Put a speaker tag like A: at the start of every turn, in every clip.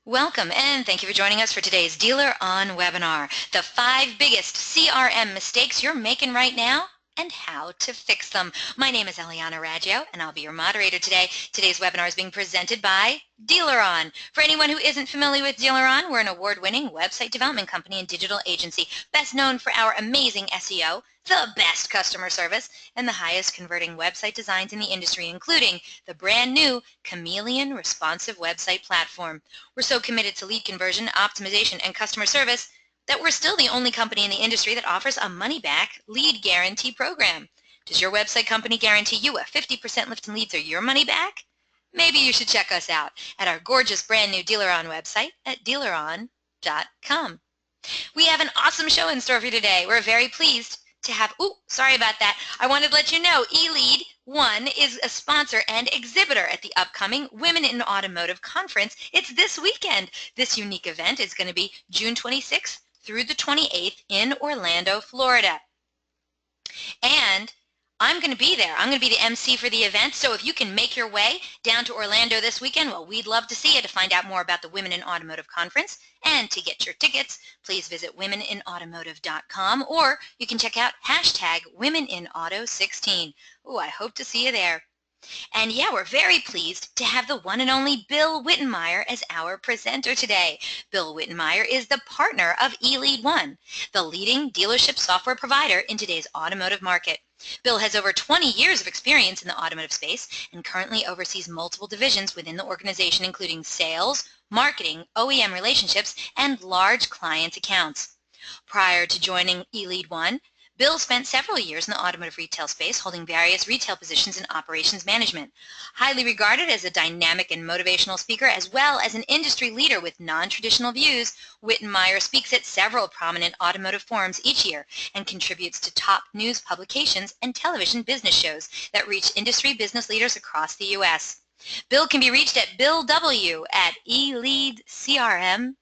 A: Welcome and thank you for joining us for today's DealerOn webinar, the 5 biggest CRM mistakes you're making right now and how to fix them. My name is Eliana Raggio and I'll be your moderator today. Today's webinar is being presented by DealerOn. For anyone who isn't familiar with DealerOn, we're an award-winning website development company and digital agency, best known for our amazing SEO, the best customer service, and the highest converting website designs in the industry, including the brand new Chameleon responsive website platform. We're so committed to lead conversion, optimization, and customer service that we're still the only company in the industry that offers a money-back lead guarantee program. Does your website company guarantee you a 50% lift in leads or your money back? Maybe you should check us out at our gorgeous brand new DealerOn website at DealerOn.com. We have an awesome show in store for you today. We're very pleased to have, sorry about that. I wanted to let you know eLead1 is a sponsor and exhibitor at the upcoming Women in Automotive Conference. It's this weekend. This unique event is going to be June 26th through the 28th in Orlando, Florida. And I'm going to be there. I'm going to be the MC for the event, so if you can make your way down to Orlando this weekend, well, we'd love to see you. To find out more about the Women in Automotive Conference and to get your tickets, please visit womeninautomotive.com, or you can check out hashtag WomenInAuto16. I hope to see you there. And yeah, we're very pleased to have the one and only Bill Wittenmyer as our presenter today. Bill Wittenmyer is the partner of eLead1, the leading dealership software provider in today's automotive market. Bill has over 20 years of experience in the automotive space and currently oversees multiple divisions within the organization, including sales, marketing, OEM relationships, and large client accounts. Prior to joining eLead1, Bill spent several years in the automotive retail space, holding various retail positions in operations management. Highly regarded as a dynamic and motivational speaker, as well as an industry leader with non-traditional views, Wittenmyer speaks at several prominent automotive forums each year and contributes to top news publications and television business shows that reach industry business leaders across the U.S. Bill can be reached at BillW at eleadcrm.com.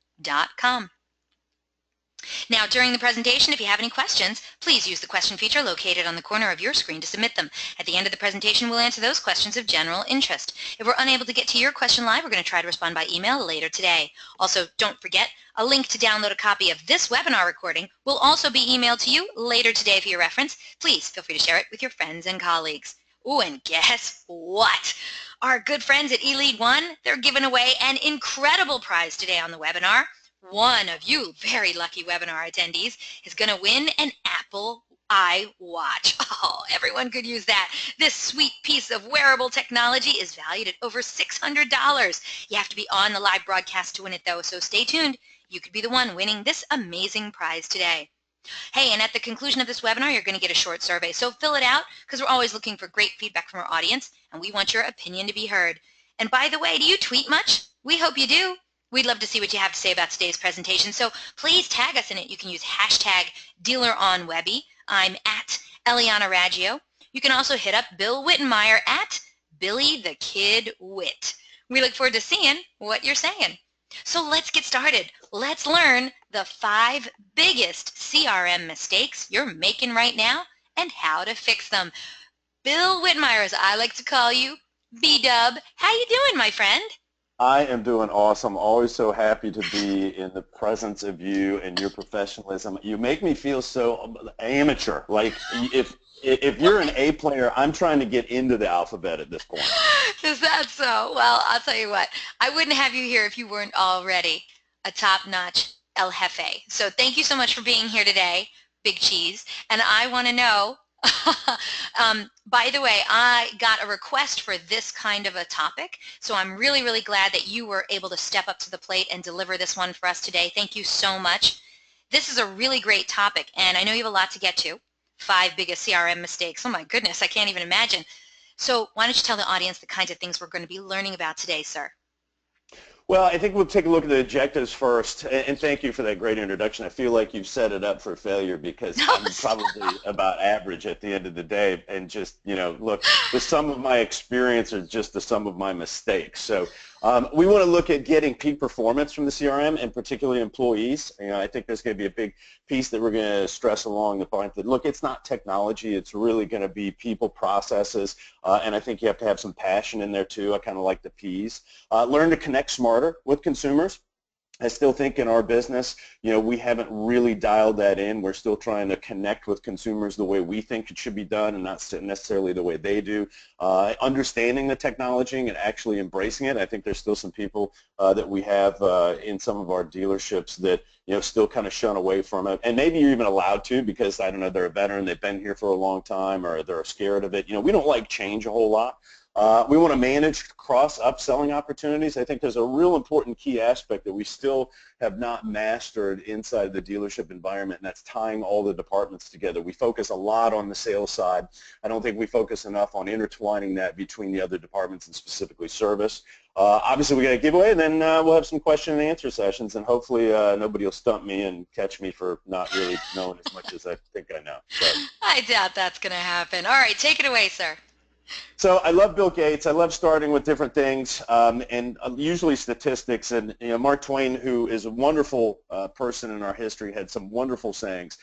A: Now, during the presentation, if you have any questions, please use the question feature located on the corner of your screen to submit them. At the end of the presentation, we'll answer those questions of general interest. If we're unable to get to your question live, we're going to try to respond by email later today. Also, don't forget, a link to download a copy of this webinar recording will also be emailed to you later today for your reference. Please feel free to share it with your friends and colleagues. And guess what? Our good friends at eLead1, they're giving away an incredible prize today on the webinar. One of you very lucky webinar attendees is going to win an Apple iWatch. Everyone could use that. This sweet piece of wearable technology is valued at over $600. You have to be on the live broadcast to win it, though, so stay tuned. You could be the one winning this amazing prize today. Hey, and at the conclusion of this webinar, you're going to get a short survey, so fill it out because we're always looking for great feedback from our audience, and we want your opinion to be heard. And by the way, do you tweet much? We hope you do. We'd love to see what you have to say about today's presentation, so please tag us in it. You can use hashtag DealerOnWebby. I'm at Eliana Raggio. You can also hit up Bill Wittenmyer at Billy the Kid Witt. We look forward to seeing what you're saying. So let's get started. Let's learn the 5 biggest CRM mistakes you're making right now and how to fix them. Bill Wittenmyer, as I like to call you, BDub. How you doing, my friend?
B: I am doing awesome. Always so happy to be in the presence of you and your professionalism. You make me feel so amateur. Like if you're an A player, I'm trying to get into the alphabet at this point.
A: Is that so? Well, I'll tell you what. I wouldn't have you here if you weren't already a top-notch El Jefe. So thank you so much for being here today, Big Cheese. And I want to know, by the way, I got a request for this kind of a topic, so I'm really, really glad that you were able to step up to the plate and deliver this one for us today. Thank you so much. This is a really great topic, and I know you have a lot to get to. 5 biggest CRM mistakes. Oh my goodness, I can't even imagine. So why don't you tell the audience the kinds of things we're going to be learning about today, sir?
B: Well, I think we'll take a look at the objectives first, and thank you for that great introduction. I feel like you've set it up for failure because I'm probably about average at the end of the day, and just, look, the sum of my experience is just the sum of my mistakes. So we want to look at getting peak performance from the CRM, and particularly employees. I think there's going to be a big piece that we're going to stress along the point that, look, it's not technology, it's really going to be people, processes, and I think you have to have some passion in there too. I kind of like the P's. Learn to connect smarter with consumers. I still think in our business, we haven't really dialed that in. We're still trying to connect with consumers the way we think it should be done and not necessarily the way they do. Understanding the technology and actually embracing it. I think there's still some people that we have in some of our dealerships that still kind of shun away from it. And maybe you're even allowed to because, I don't know, they're a veteran, they've been here for a long time, or they're scared of it. We don't like change a whole lot. We want to manage cross upselling opportunities. I think there's a real important key aspect that we still have not mastered inside the dealership environment, and that's tying all the departments together. We focus a lot on the sales side. I don't think we focus enough on intertwining that between the other departments and specifically service. Obviously, we got a giveaway, and then we'll have some question and answer sessions, and hopefully nobody will stump me and catch me for not really knowing as much as I think I know. So.
A: I doubt that's going to happen. All right, take it away, sir.
B: So I love Bill Gates. I love starting with different things and usually statistics. And Mark Twain, who is a wonderful person in our history, had some wonderful sayings.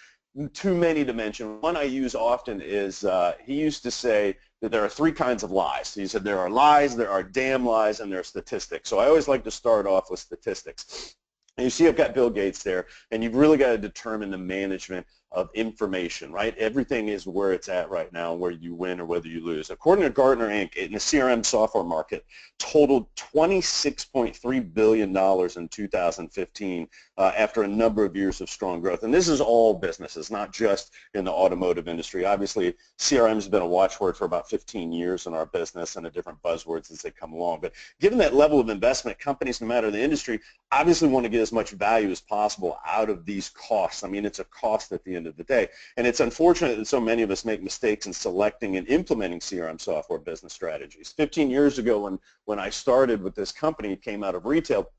B: Too many to mention. One I use often is he used to say that there are three kinds of lies. He said there are lies, there are damn lies, and there are statistics. So I always like to start off with statistics. And you see I've got Bill Gates there, and you've really got to determine the management of information, right? Everything is where it's at right now, where you win or whether you lose. According to Gartner Inc., in the CRM software market, totaled $26.3 billion in 2015 after a number of years of strong growth. And this is all businesses, not just in the automotive industry. Obviously, CRM has been a watchword for about 15 years in our business and the different buzzwords as they come along. But given that level of investment, companies, no matter the industry, obviously want to get as much value as possible out of these costs. I mean, it's a cost at the end of the day. And it's unfortunate that so many of us make mistakes in selecting and implementing CRM software business strategies. 15 years ago when I started with this company, it came out of retail,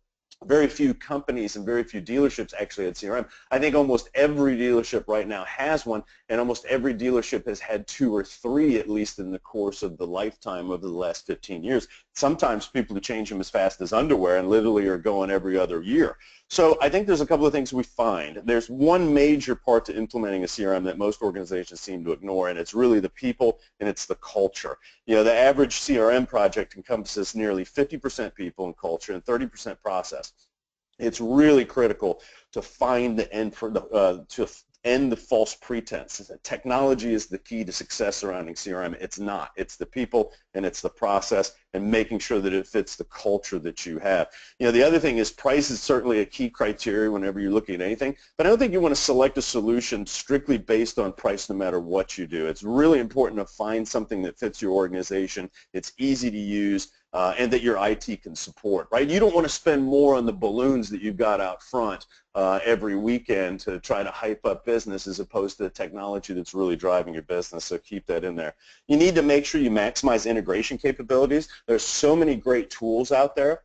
B: very few companies and very few dealerships actually had CRM. I think almost every dealership right now has one, and almost every dealership has had 2 or 3 at least in the course of the lifetime over the last 15 years. Sometimes people change them as fast as underwear and literally are going every other year. So I think there's a couple of things we find. There's one major part to implementing a CRM that most organizations seem to ignore, and it's really the people and it's the culture. The average CRM project encompasses nearly 50% people and culture and 30% process. It's really critical to find the end to end the false pretense. Technology is the key to success surrounding CRM. It's not. It's the people and it's the process and making sure that it fits the culture that you have. The other thing is price is certainly a key criteria whenever you're looking at anything, but I don't think you want to select a solution strictly based on price no matter what you do. It's really important to find something that fits your organization, it's easy to use, and that your IT can support, right? You don't want to spend more on the balloons that you've got out front every weekend to try to hype up business as opposed to the technology that's really driving your business, so keep that in there. You need to make sure you maximize integration capabilities. There's so many great tools out there,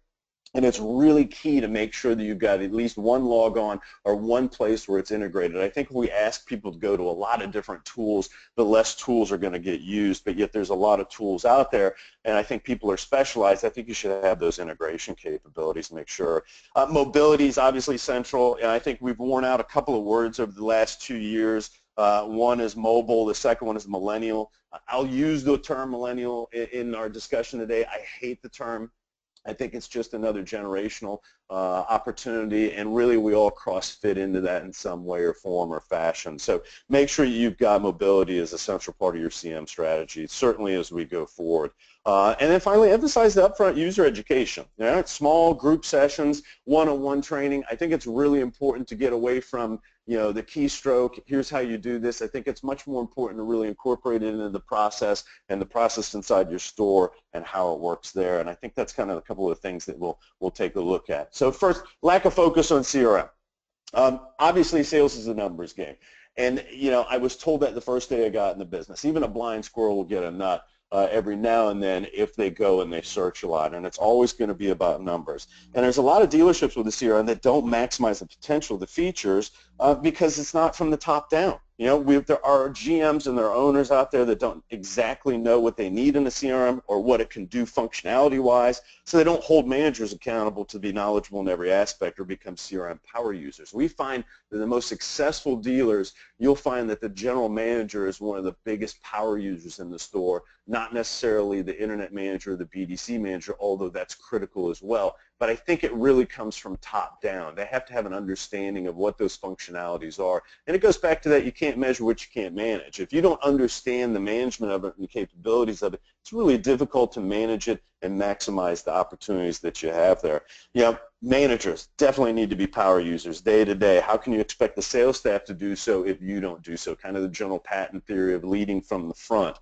B: and it's really key to make sure that you've got at least one logon or one place where it's integrated. I think if we ask people to go to a lot of different tools, the less tools are going to get used, but yet there's a lot of tools out there, and I think people are specialized. I think you should have those integration capabilities, make sure. Mobility is obviously central, and I think we've worn out a couple of words over the last 2 years. One is mobile, the second one is millennial. I'll use the term millennial in our discussion today. I hate the term. I think it's just another generational opportunity, and really we all cross-fit into that in some way or form or fashion. So make sure you've got mobility as a central part of your CM strategy, certainly as we go forward. And then finally, emphasize the upfront user education. Small group sessions, one-on-one training. I think it's really important to get away from the keystroke, here's how you do this. I think it's much more important to really incorporate it into the process and the process inside your store and how it works there. And I think that's kind of a couple of things that we'll take a look at. So first, lack of focus on CRM. Obviously, sales is a numbers game. And, I was told that the first day I got in the business. Even a blind squirrel will get a nut every now and then if they go and they search a lot, and it's always going to be about numbers. And there's a lot of dealerships with the CRM that don't maximize the potential of the features because it's not from the top down. There are GMs and there are owners out there that don't exactly know what they need in a CRM or what it can do functionality-wise, so they don't hold managers accountable to be knowledgeable in every aspect or become CRM power users. We find that the most successful dealers, you'll find that the general manager is one of the biggest power users in the store, not necessarily the internet manager or the BDC manager, although that's critical as well. but I think it really comes from top down. They have to have an understanding of what those functionalities are. And it goes back to that you can't measure what you can't manage. If you don't understand the management of it and the capabilities of it, it's really difficult to manage it and maximize the opportunities that you have there. You know, managers definitely need to be power users day to day. How can you expect the sales staff to do so if you don't do so? Kind of the general patent theory of leading from the front.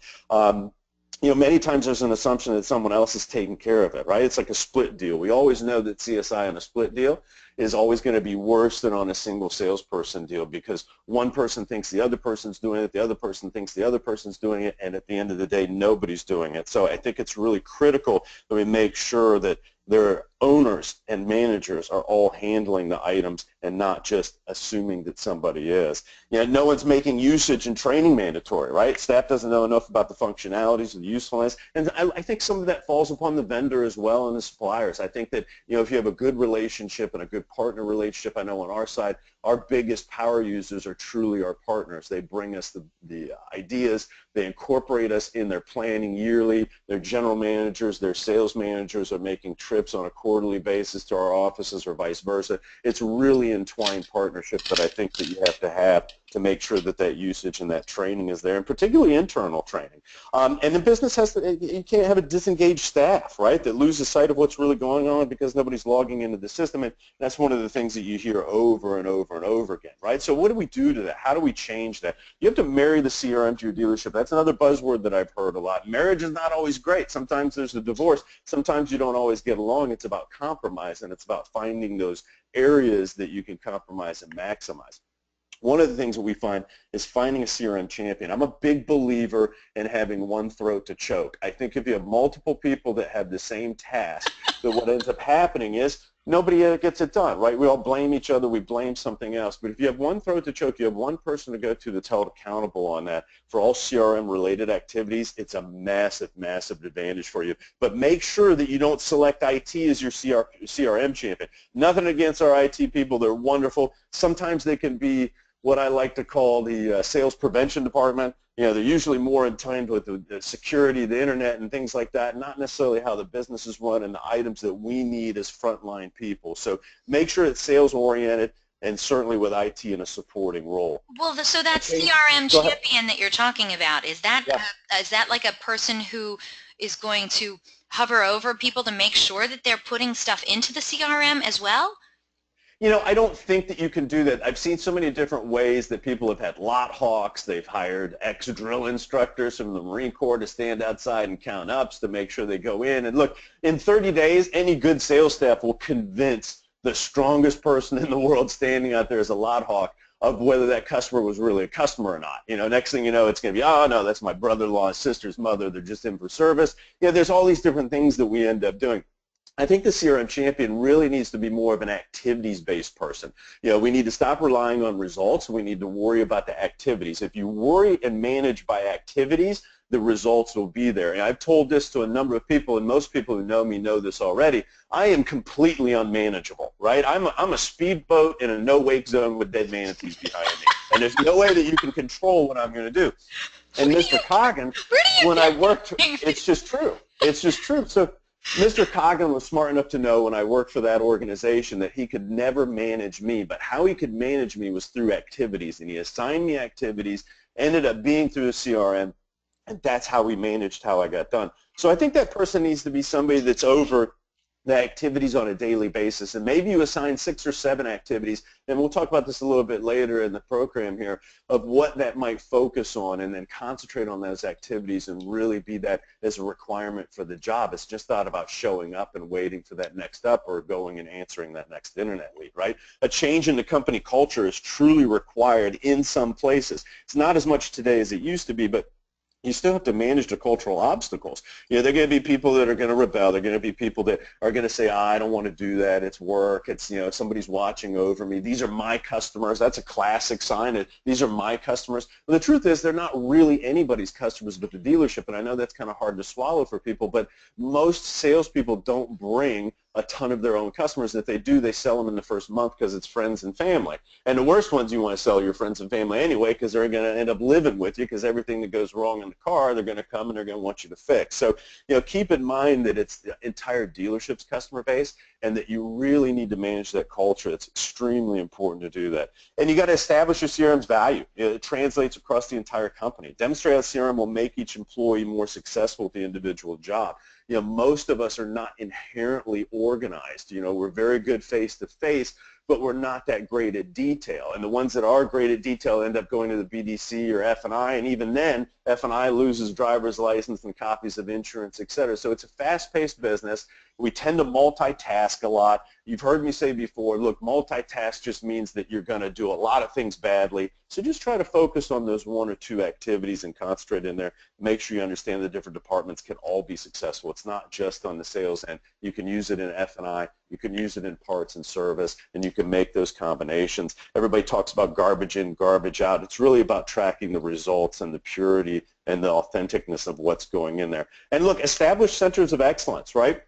B: You know, many times there's an assumption that someone else is taking care of it, right? It's like a split deal. We always know that CSI on a split deal is always going to be worse than on a single salesperson deal, because one person thinks the other person's doing it, the other person thinks the other person's doing it, and at the end of the day, nobody's doing it. So I think it's really critical that we make sure that their owners and managers are all handling the items and not just assuming that somebody is. You know, no one's making usage and training mandatory, right? Staff doesn't know enough about the functionalities and the usefulness, and I think some of that falls upon the vendor as well and the suppliers. I think that, you know, if you have a good relationship and a good partner relationship, I know on our side, our biggest power users are truly our partners. They bring us the ideas, they incorporate us in their planning yearly, their general managers, their sales managers are making trips on a quarterly basis to our offices or vice versa. It's really entwined partnership that I think that you have to make sure that that usage and that training is there, and particularly internal training. And the business has to, you can't have a disengaged staff, right, that loses sight of what's really going on because nobody's logging into the system, and that's one of the things that you hear over and over and over again, right? So what do we do to that? How do we change that? You have to marry the CRM to your dealership. That's another buzzword that I've heard a lot. Marriage is not always great. Sometimes there's a divorce. Sometimes you don't always get along. It's about compromise, and it's about finding those areas that you can compromise and maximize. One of the things that we find is finding a CRM champion. I'm a big believer in having one throat to choke. I think if you have multiple people that have the same task, that what ends up happening is nobody gets it done, right? We all blame each other, we blame something else. But if you have one throat to choke, you have one person to go to that's held accountable on that. For all CRM-related activities, it's a massive, massive advantage for you. But make sure that you don't select IT as your CRM champion. Nothing against our IT people, they're wonderful. Sometimes they can be what I like to call the sales prevention department. You know, they're usually more in time with the security, the internet, and things like that, not necessarily how the business is run and the items that we need as frontline people. So make sure it's sales-oriented, and certainly with IT in a supporting role.
A: Well, so that CRM champion that you're talking about, is that like a person who is going to hover over people to make sure that they're putting stuff into the CRM as well?
B: You know, I don't think that you can do that. I've seen so many different ways that people have had lot hawks. They've hired ex-drill instructors from the Marine Corps to stand outside and count ups to make sure they go in. And look, in 30 days, any good sales staff will convince the strongest person in the world standing out there as a lot hawk of whether that customer was really a customer or not. You know, next thing you know, it's going to be, oh, no, that's my brother-in-law's sister's mother. They're just in for service. You know, there's all these different things that we end up doing. I think the CRM champion really needs to be more of an activities-based person. You know, we need to stop relying on results. We need to worry about the activities. If you worry and manage by activities, the results will be there. And I've told this to a number of people, and most people who know me know this already. I am completely unmanageable, right? I'm a speedboat in a no-wake zone with dead manatees behind me. And there's no way that you can control what I'm going to do. And Mr. Coggin, when I worked, it's just true. It's just true. So Mr. Coggin was smart enough to know when I worked for that organization that he could never manage me, but how he could manage me was through activities, and he assigned me activities, ended up being through the CRM, and that's how we managed how I got done. So I think that person needs to be somebody that's over the activities on a daily basis, and maybe you assign 6 or 7 activities, and we'll talk about this a little bit later in the program here, of what that might focus on, and then concentrate on those activities and really be that as a requirement for the job. It's just not about showing up and waiting for that next up or going and answering that next internet lead, right? A change in the company culture is truly required in some places. It's not as much today as it used to be, but you still have to manage the cultural obstacles. You know, there are going to be people that are going to rebel. There are going to be people that are going to say, I don't want to do that. It's work. It's, you know, somebody's watching over me. These are my customers. That's a classic sign that these are my customers. But the truth is they're not really anybody's customers but the dealership, and I know that's kind of hard to swallow for people, but most salespeople don't bring a ton of their own customers. If they do, they sell them in the first month because it's friends and family. And the worst ones you want to sell your friends and family anyway, because they're going to end up living with you, because everything that goes wrong in the car, they're going to come and they're going to want you to fix. So, keep in mind that it's the entire dealership's customer base, and that you really need to manage that culture. It's extremely important to do that. And you got to establish your CRM's value. It translates across the entire company. Demonstrate how CRM will make each employee more successful at the individual job. Most of us are not inherently organized. We're very good face-to-face, but we're not that great at detail. And the ones that are great at detail end up going to the BDC or F&I, and even then, F&I loses driver's license and copies of insurance, et cetera. So it's a fast-paced business. We tend to multitask a lot. You've heard me say before, look, multitask just means that you're going to do a lot of things badly. So just try to focus on those one or two activities and concentrate in there. Make sure you understand the different departments can all be successful. It's not just on the sales end. You can use it in F&I. You can use it in parts and service, and you can make those combinations. Everybody talks about garbage in, garbage out. It's really about tracking the results and the purity and the authenticness of what's going in there. And look, establish centers of excellence, right?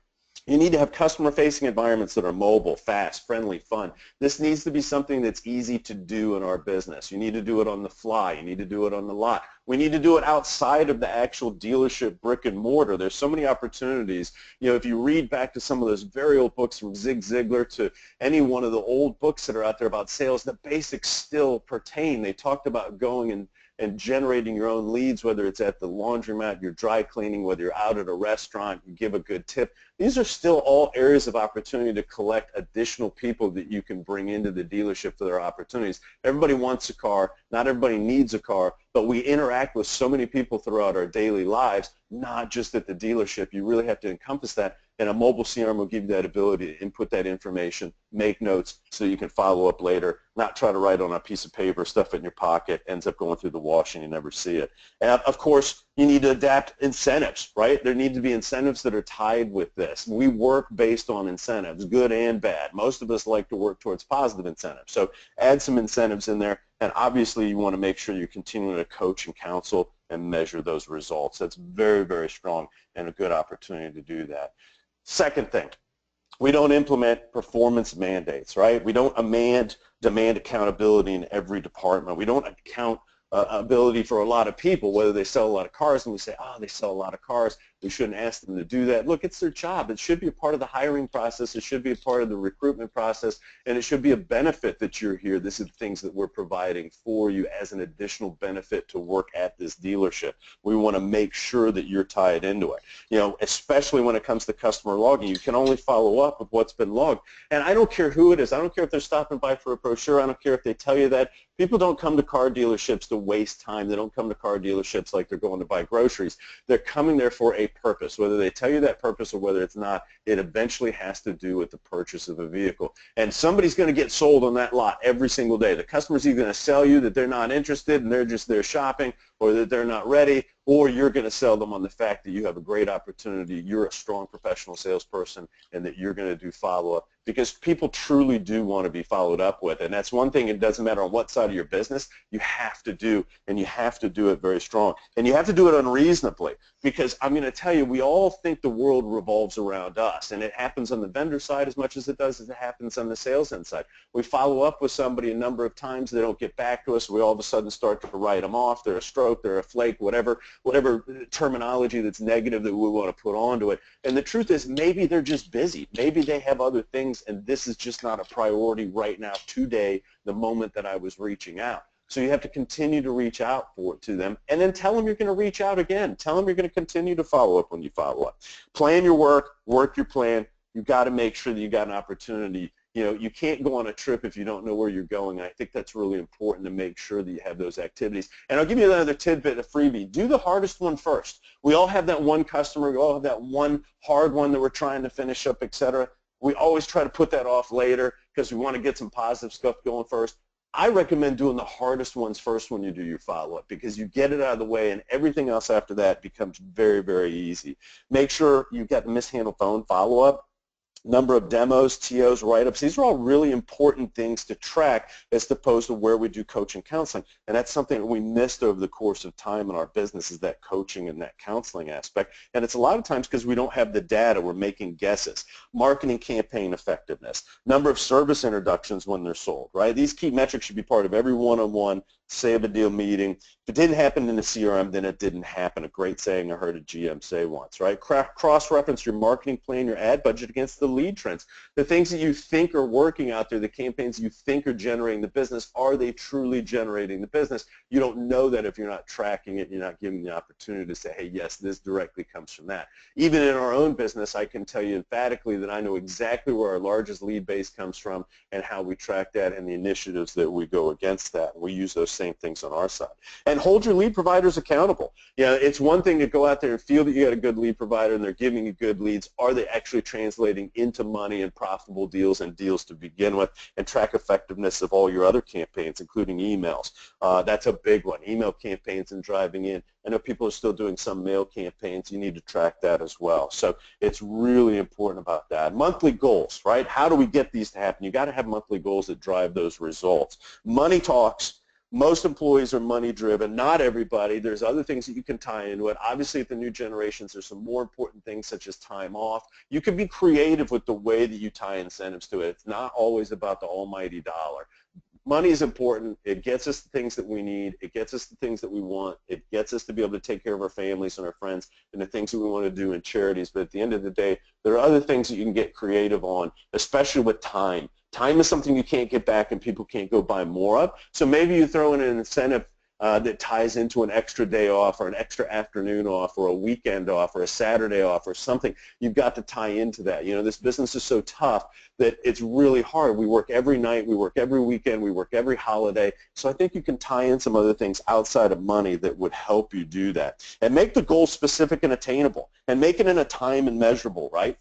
B: You need to have customer-facing environments that are mobile, fast, friendly, fun. This needs to be something that's easy to do in our business. You need to do it on the fly. You need to do it on the lot. We need to do it outside of the actual dealership brick and mortar. There's so many opportunities. If you read back to some of those very old books from Zig Ziglar to any one of the old books that are out there about sales, the basics still pertain. They talked about going and generating your own leads, whether it's at the laundromat, your dry cleaning, whether you're out at a restaurant, you give a good tip. These are still all areas of opportunity to collect additional people that you can bring into the dealership for their opportunities. Everybody wants a car. Not everybody needs a car, but we interact with so many people throughout our daily lives, not just at the dealership. You really have to encompass that, and a mobile CRM will give you that ability to input that information, make notes so you can follow up later, not try to write on a piece of paper, stuff it in your pocket, ends up going through the wash and you never see it. And of course, you need to adapt incentives, right? There need to be incentives that are tied with this. We work based on incentives, good and bad. Most of us like to work towards positive incentives. So add some incentives in there, and obviously you want to make sure you're continuing to coach and counsel and measure those results. That's very, very strong and a good opportunity to do that. Second thing, we don't implement performance mandates, right? We don't demand accountability in every department. We don't account ability for a lot of people, whether they sell a lot of cars, and we say, oh, they sell a lot of cars. We shouldn't ask them to do that. Look, it's their job. It should be a part of the hiring process. It should be a part of the recruitment process, and it should be a benefit that you're here. This is things that we're providing for you as an additional benefit to work at this dealership. We want to make sure that you're tied into it. Especially when it comes to customer logging, you can only follow up with what's been logged. And I don't care who it is. I don't care if they're stopping by for a brochure. I don't care if they tell you that. People don't come to car dealerships to waste time. They don't come to car dealerships like they're going to buy groceries. They're coming there for a purpose. Whether they tell you that purpose or whether it's not, it eventually has to do with the purchase of a vehicle. And somebody's going to get sold on that lot every single day. The customer's either going to sell you that they're not interested and they're just there shopping, or that they're not ready, or you're going to sell them on the fact that you have a great opportunity, you're a strong professional salesperson, and that you're going to do follow-up, because people truly do want to be followed up with. And that's one thing, it doesn't matter on what side of your business, you have to do, and you have to do it very strong. And you have to do it unreasonably, because I'm going to tell you, we all think the world revolves around us, and it happens on the vendor side as much as it happens on the sales end side. We follow up with somebody a number of times, they don't get back to us, we all of a sudden start to write them off, they're a stroke, they're a flake, whatever terminology that's negative that we want to put onto it. And the truth is, maybe they're just busy. Maybe they have other things, and this is just not a priority right now, today, the moment that I was reaching out. So you have to continue to reach out to them, and then tell them you're going to reach out again. Tell them you're going to continue to follow up when you follow up. Plan your work your plan. You've got to make sure that you got an opportunity. You can't go on a trip if you don't know where you're going. I think that's really important to make sure that you have those activities. And I'll give you another tidbit, a freebie. Do the hardest one first. We all have that one customer. We all have that one hard one that we're trying to finish up, etc. We always try to put that off later because we want to get some positive stuff going first. I recommend doing the hardest ones first when you do your follow-up, because you get it out of the way and everything else after that becomes very, very easy. Make sure you've got the mishandled phone follow-up. number of demos, TOs, write-ups. These are all really important things to track as opposed to where we do coaching counseling. And that's something that we missed over the course of time in our business, is that coaching and that counseling aspect. And it's a lot of times because we don't have the data. We're making guesses. Marketing campaign effectiveness, number of service introductions when they're sold, right? These key metrics should be part of every one-on-one save a deal meeting. If it didn't happen in the CRM, then it didn't happen. A great saying I heard a GM say once, right? Cross-reference your marketing plan, your ad budget against the lead trends. The things that you think are working out there, the campaigns you think are generating the business, are they truly generating the business? You don't know that if you're not tracking it, you're not giving the opportunity to say, hey, yes, this directly comes from that. Even in our own business, I can tell you emphatically that I know exactly where our largest lead base comes from and how we track that and the initiatives that we go against that. And we use those same things on our side. And hold your lead providers accountable. It's one thing to go out there and feel that you got a good lead provider and they're giving you good leads. Are they actually translating into money and profitable deals and deals to begin with? And track effectiveness of all your other campaigns, including emails. That's a big one. Email campaigns and driving in. I know people are still doing some mail campaigns. You need to track that as well. So it's really important about that. Monthly goals, right? How do we get these to happen? You got to have monthly goals that drive those results. Money talks. Most employees are money driven, not everybody. There's other things that you can tie into it. Obviously, at the new generations, there's some more important things such as time off. You can be creative with the way that you tie incentives to it. It's not always about the almighty dollar. Money is important. It gets us the things that we need. It gets us the things that we want. It gets us to be able to take care of our families and our friends and the things that we want to do in charities. But at the end of the day, there are other things that you can get creative on, especially with time. Time is something you can't get back and people can't go buy more of. So maybe you throw in an incentive that ties into an extra day off or an extra afternoon off or a weekend off or a Saturday off or something. You've got to tie into that. This business is so tough that it's really hard. We work every night, we work every weekend, we work every holiday. So I think you can tie in some other things outside of money that would help you do that. And make the goal specific and attainable and make it in a time and measurable, right?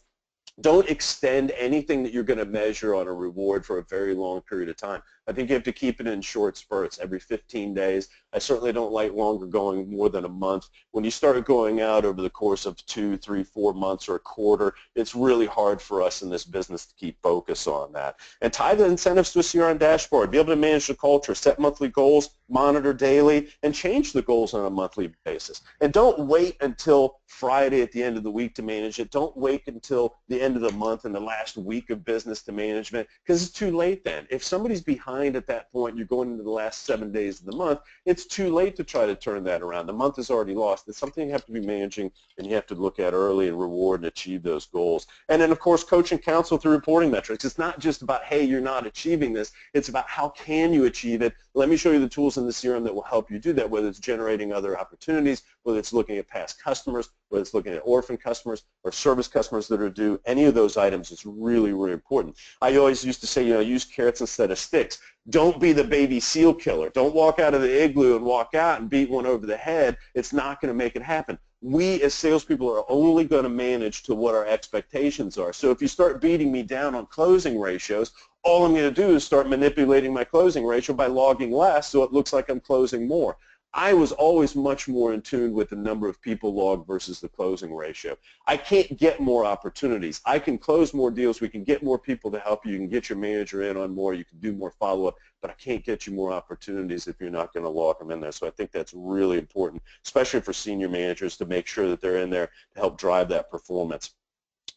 B: Don't extend anything that you're going to measure on a reward for a very long period of time. I think you have to keep it in short spurts, every 15 days. I certainly don't like longer going more than a month. When you start going out over the course of 2, 3, 4 months or a quarter, it's really hard for us in this business to keep focus on that. And tie the incentives to a CRM dashboard. Be able to manage the culture, set monthly goals, monitor daily, and change the goals on a monthly basis. And don't wait until Friday at the end of the week to manage it. Don't wait until the end of the month and the last week of business to management, because it's too late then. If somebody's behind at that point, you're going into the last 7 days of the month, it's too late to try to turn that around. The month is already lost. It's something you have to be managing and you have to look at early and reward and achieve those goals. And then, of course, coach and counsel through reporting metrics. It's not just about, hey, you're not achieving this. It's about how can you achieve it. Let me show you the tools in the CRM that will help you do that, whether it's generating other opportunities, whether it's looking at past customers, whether it's looking at orphan customers or service customers that are due. Any of those items is really, really important. I always used to say, use carrots instead of sticks. Don't be the baby seal killer. Don't walk out of the igloo and walk out and beat one over the head. It's not going to make it happen. We as salespeople are only going to manage to what our expectations are. So if you start beating me down on closing ratios, all I'm going to do is start manipulating my closing ratio by logging less so it looks like I'm closing more. I was always much more in tune with the number of people logged versus the closing ratio. I can't get more opportunities. I can close more deals. We can get more people to help you. You can get your manager in on more. You can do more follow-up, but I can't get you more opportunities if you're not going to log them in there. So I think that's really important, especially for senior managers, to make sure that they're in there to help drive that performance.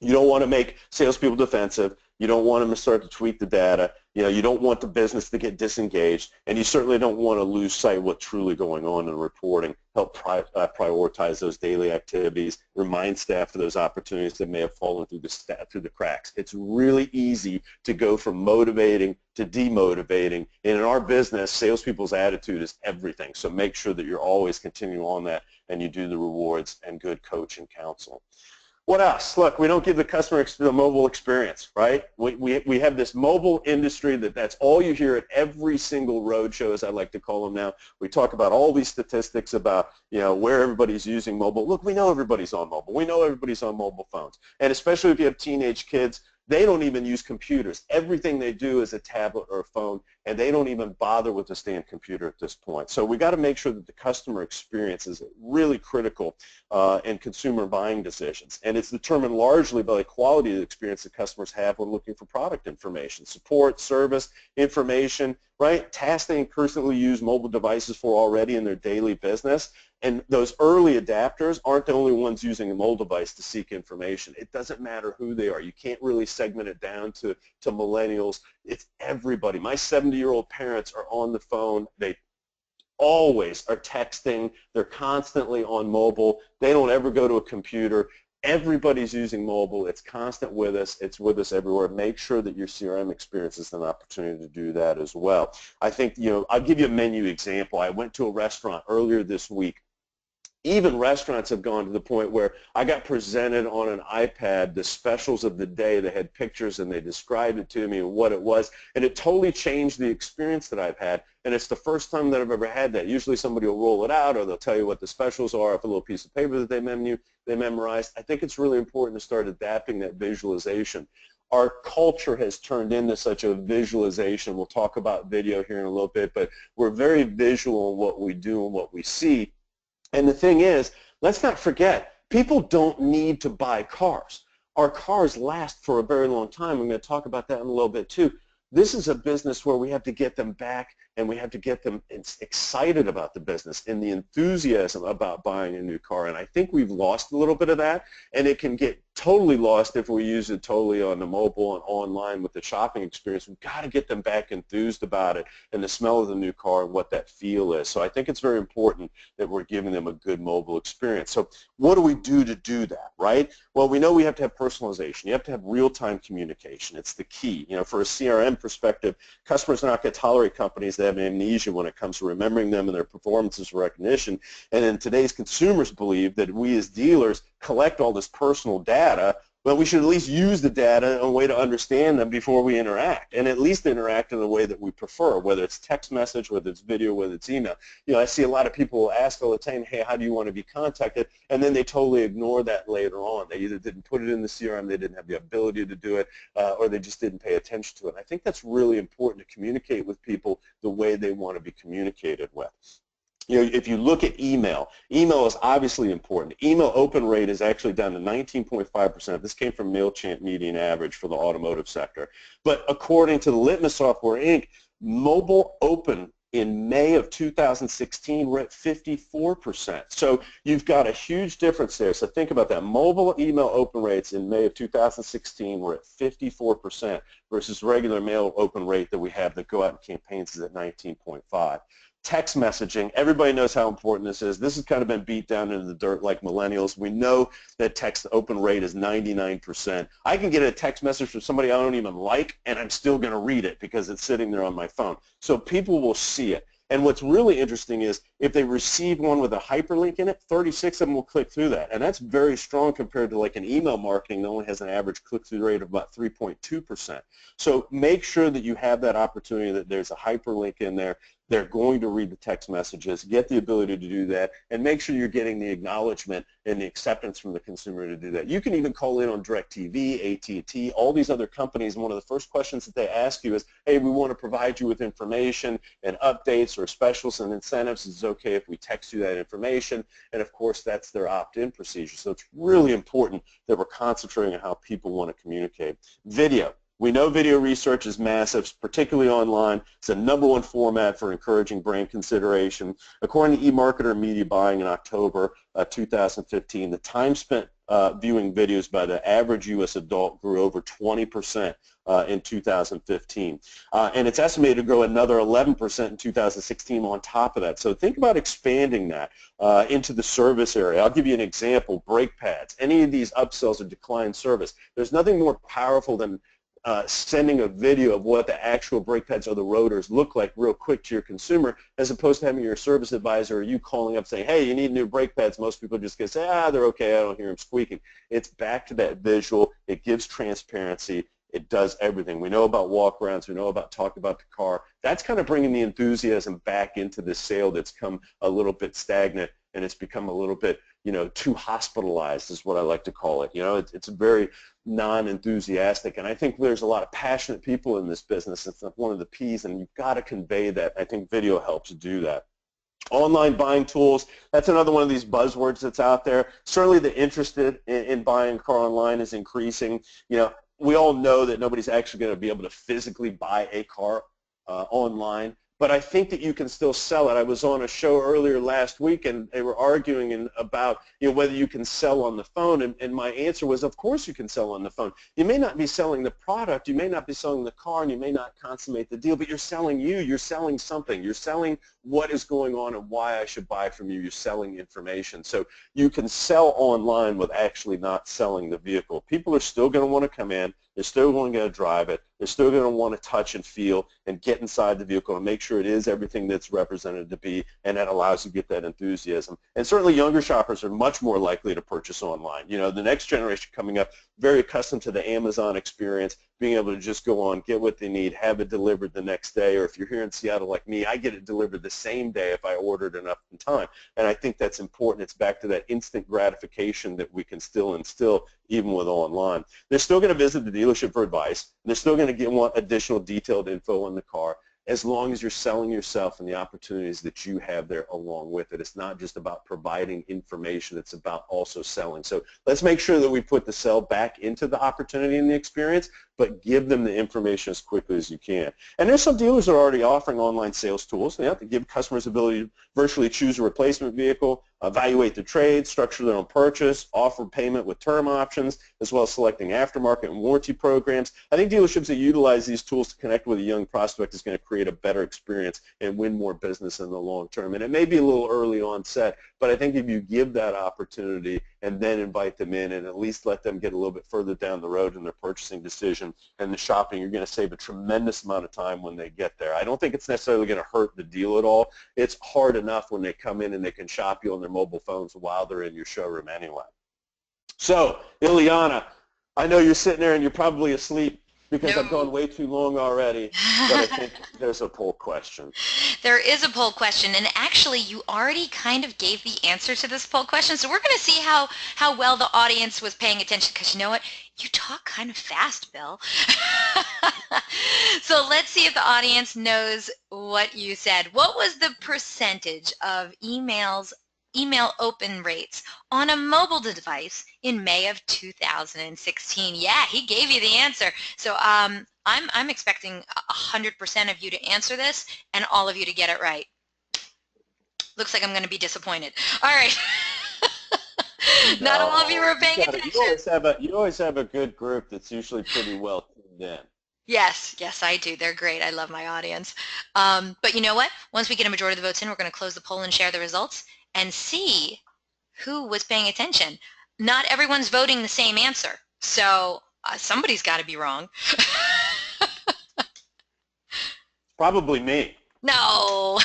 B: You don't want to make salespeople defensive. You don't want them to start to tweak the data. You don't want the business to get disengaged, and you certainly don't want to lose sight of what's truly going on in reporting. Help prioritize those daily activities, remind staff of those opportunities that may have fallen through the cracks. It's really easy to go from motivating to demotivating, and in our business, salespeople's attitude is everything. So make sure that you're always continuing on that, and you do the rewards and good coach and counsel. What else? Look, we don't give the customer the mobile experience, right? We have this mobile industry that's all you hear at every single road show, as I like to call them now. We talk about all these statistics about, where everybody's using mobile. Look, we know everybody's on mobile. We know everybody's on mobile phones. And especially if you have teenage kids, They don't even use computers. Everything they do is a tablet or a phone, and they don't even bother with a stand computer at this point. So we got to make sure that the customer experience is really critical in consumer buying decisions. And it's determined largely by the quality of the experience that customers have when looking for product information, support, service, information, right? Tasks they increasingly use mobile devices for already in their daily business. And those early adapters aren't the only ones using a mobile device to seek information. It doesn't matter who they are. You can't really segment it down to millennials. It's everybody. My 70-year-old parents are on the phone. They always are texting. They're constantly on mobile. They don't ever go to a computer. Everybody's using mobile. It's constant with us. It's with us everywhere. Make sure that your CRM experience is an opportunity to do that as well. I think, I'll give you a menu example. I went to a restaurant earlier this week. Even restaurants have gone to the point where I got presented on an iPad the specials of the day. They had pictures and they described it to me and what it was, and it totally changed the experience that I've had. And it's the first time that I've ever had that. Usually somebody will roll it out or they'll tell you what the specials are off a little piece of paper that they memorized. I think it's really important to start adapting that visualization. Our culture has turned into such a visualization. We'll talk about video here in a little bit, but we're very visual in what we do and what we see. And the thing is, let's not forget, people don't need to buy cars. Our cars last for a very long time. I'm going to talk about that in a little bit too. This is a business where we have to get them back and we have to get them excited about the business and the enthusiasm about buying a new car. And I think we've lost a little bit of that, and it can get totally lost if we use it totally on the mobile and online with the shopping experience. We've got to get them back enthused about it and the smell of the new car and what that feel is. So I think it's very important that we're giving them a good mobile experience. So what do we do to do that, right? Well, we know we have to have personalization. You have to have real-time communication. It's the key. For a CRM perspective, customers are not going to tolerate companies that have amnesia when it comes to remembering them and their performances recognition. And in today's consumers believe that we as dealers collect all this personal data, but we should at least use the data in a way to understand them before we interact, and at least interact in the way that we prefer, whether it's text message, whether it's video, whether it's email. I see a lot of people ask all the time, hey, how do you want to be contacted? And then they totally ignore that later on. They either didn't put it in the CRM, they didn't have the ability to do it, or they just didn't pay attention to it. I think that's really important to communicate with people the way they want to be communicated with. If you look at email is obviously important. Email open rate is actually down to 19.5%. This came from MailChimp median average for the automotive sector. But according to the Litmus Software Inc., mobile open in May of 2016, we're at 54%. So you've got a huge difference there. So think about that. Mobile email open rates in May of 2016 were at 54% versus regular mail open rate that we have that go out in campaigns is at 19.5. Text messaging, everybody knows how important this is. This has kind of been beat down into the dirt like millennials. We know that text open rate is 99%. I can get a text message from somebody I don't even like, and I'm still going to read it because it's sitting there on my phone. So people will see it. And what's really interesting is if they receive one with a hyperlink in it, 36 of them will click through that. And that's very strong compared to like an email marketing that only has an average click-through rate of about 3.2%. So make sure that you have that opportunity, that there's a hyperlink in there. They're going to read the text messages, get the ability to do that, and make sure you're getting the acknowledgement and the acceptance from the consumer to do that. You can even call in on DirecTV, AT&T, all these other companies, and one of the first questions that they ask you is, hey, we want to provide you with information and updates or specials and incentives. Is it okay if we text you that information? And of course, that's their opt-in procedure. So it's really important that we're concentrating on how people want to communicate. Video. We know video research is massive, particularly online. It's the #1 format for encouraging brand consideration. According to eMarketer Media Buying in October 2015, the time spent viewing videos by the average U.S. adult grew over 20% in 2015. And it's estimated to grow another 11% in 2016 on top of that. So think about expanding that into the service area. I'll give you an example, brake pads. Any of these upsells or decline service. There's nothing more powerful than sending a video of what the actual brake pads or the rotors look like real quick to your consumer, as opposed to having your service advisor or you calling up saying, hey, you need new brake pads. Most people just get say, they're okay, I don't hear them squeaking. It's back to that visual. It gives transparency. It does everything. We know about walk-arounds. We know about talking about the car. That's kind of bringing the enthusiasm back into the sale that's come a little bit stagnant, and it's become a little bit, too hospitalized is what I like to call it. It's very non-enthusiastic, and I think there's a lot of passionate people in this business. It's one of the P's, and you've got to convey that. I think video helps do that. Online buying tools, that's another one of these buzzwords that's out there. Certainly the interest in buying a car online is increasing. We all know that nobody's actually going to be able to physically buy a car online, but I think that you can still sell it. I was on a show earlier last week, and they were arguing about whether you can sell on the phone, and my answer was, of course you can sell on the phone. You may not be selling the product, you may not be selling the car, and you may not consummate the deal, but you're selling you. You're selling something. You're selling what is going on and why I should buy from you. You're selling information. So you can sell online with actually not selling the vehicle. People are still going to want to come in. They're still going to drive it. They're still going to want to touch and feel and get inside the vehicle and make sure it is everything that's represented to be, and that allows you to get that enthusiasm. And certainly younger shoppers are much more likely to purchase online. The next generation coming up, very accustomed to the Amazon experience, being able to just go on, get what they need, have it delivered the next day, or if you're here in Seattle like me, I get it delivered the same day if I ordered enough in time. And I think that's important. It's back to that instant gratification that we can still instill even with online. They're still going to visit the dealership for advice. They're still going to want additional detailed info on the car, as long as you're selling yourself and the opportunities that you have there along with it. It's not just about providing information, it's about also selling. So let's make sure that we put the sell back into the opportunity and the experience, but give them the information as quickly as you can. And there's some dealers that are already offering online sales tools. They have to give customers the ability to virtually choose a replacement vehicle, evaluate the trade, structure their own purchase, offer payment with term options, as well as selecting aftermarket and warranty programs. I think dealerships that utilize these tools to connect with a young prospect is going to create a better experience and win more business in the long term. And it may be a little early onset, but I think if you give that opportunity and then invite them in and at least let them get a little bit further down the road in their purchasing decision and the shopping, you're going to save a tremendous amount of time when they get there. I don't think it's necessarily going to hurt the deal at all. It's hard enough when they come in and they can shop you on their mobile phones while they're in your showroom anyway. So, Ileana, I know you're sitting there and you're probably asleep because I've gone way too long already, but I think there's a poll question.
A: There is a poll question, and actually you already kind of gave the answer to this poll question, so we're going to see how well the audience was paying attention, because you know what? You talk kind of fast, Bill. So let's see if the audience knows what you said. What was the percentage of email open rates on a mobile device in May of 2016? Yeah, he gave you the answer. So I'm expecting 100% of you to answer this and all of you to get it right. Looks like I'm going to be disappointed. All right. Not all of you were paying attention.
B: You always have a good group that's usually pretty well tuned in.
A: Yes, I do. They're great. I love my audience. But you know what? Once we get a majority of the votes in, we're going to close the poll and share the results and see who was paying attention. Not everyone's voting the same answer, so somebody's got to be wrong.
B: Probably me.
A: No.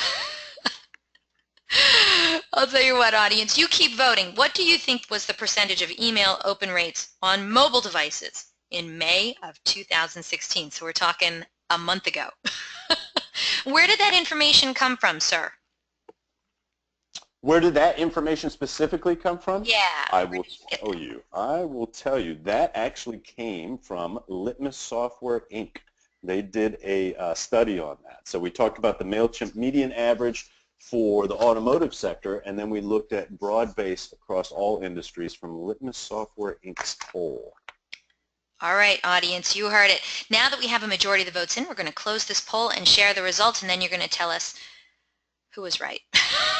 A: I'll tell you what, audience, you keep voting. What do you think was the percentage of email open rates on mobile devices in May of 2016? So we're talking a month ago. Where did that information come from, sir?
B: Where did that information specifically come from?
A: Yeah.
B: I will tell you. That actually came from Litmus Software, Inc. They did a study on that. So we talked about the MailChimp median average for the automotive sector, and then we looked at broad base across all industries from Litmus Software, Inc.'s poll.
A: All right, audience, you heard it. Now that we have a majority of the votes in, we're going to close this poll and share the results, and then you're going to tell us who was right.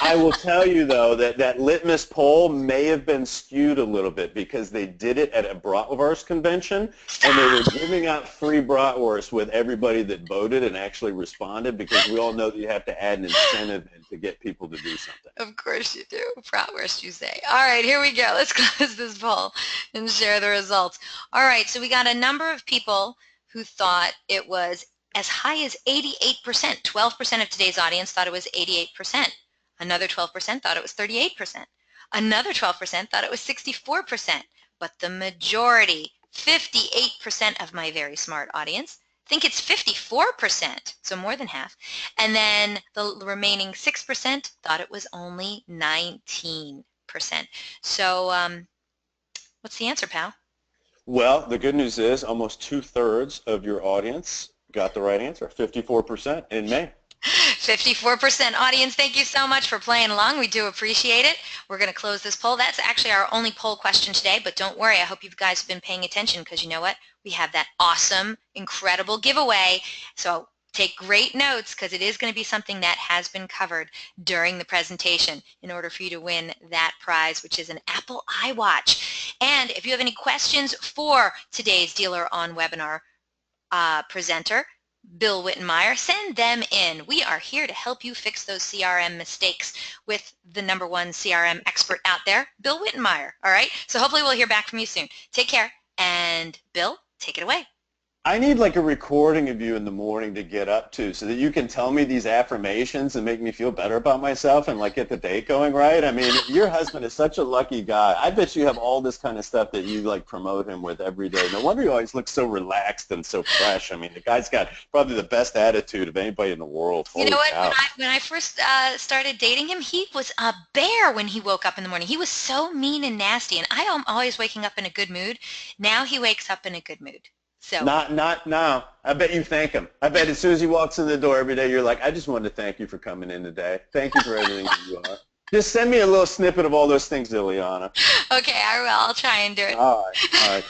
B: I will tell you, though, that Litmus poll may have been skewed a little bit because they did it at a bratwurst convention, and they were giving out free bratwurst with everybody that voted and actually responded, because we all know that you have to add an incentive to get people to do something.
A: Of course you do. Bratwurst, you say. All right, here we go. Let's close this poll and share the results. All right, so we got a number of people who thought it was as high as 88%. 12% of today's audience thought it was 88%. Another 12% thought it was 38%. Another 12% thought it was 64%. But the majority, 58% of my very smart audience think it's 54%, so more than half. And then the remaining 6% thought it was only 19%. So what's the answer, pal?
B: Well, the good news is almost 2/3 of your audience got the right answer, 54% in May.
A: 54% audience, thank you so much for playing along. We do appreciate it. We're going to close this poll. That's actually our only poll question today, but don't worry. I hope you guys have been paying attention because you know what? We have that awesome, incredible giveaway. So take great notes because it is going to be something that has been covered during the presentation in order for you to win that prize, which is an Apple iWatch. And if you have any questions for today's DealerOn webinar presenter, Bill Wittenmyer, send them in. We are here to help you fix those CRM mistakes with the #1 CRM expert out there, Bill Wittenmyer. All right? So hopefully we'll hear back from you soon. Take care. And Bill, take it away.
B: I need like a recording of you in the morning to get up to so that you can tell me these affirmations and make me feel better about myself and like get the day going right. I mean, your husband is such a lucky guy. I bet you have all this kind of stuff that you like promote him with every day. No wonder he always looks so relaxed and so fresh. I mean, the guy's got probably the best attitude of anybody in the world.
A: You know
B: Holy
A: what?
B: cow.
A: When I first started dating him, he was a bear when he woke up in the morning. He was so mean and nasty, and I am always waking up in a good mood. Now he wakes up in a good mood. So
B: Not now. I bet you thank him. I bet as soon as he walks in the door every day, you're like, I just wanted to thank you for coming in today. Thank you for everything that you are. Just send me a little snippet of all those things, Ileana.
A: Okay, I will. I'll try and do it.
B: All right.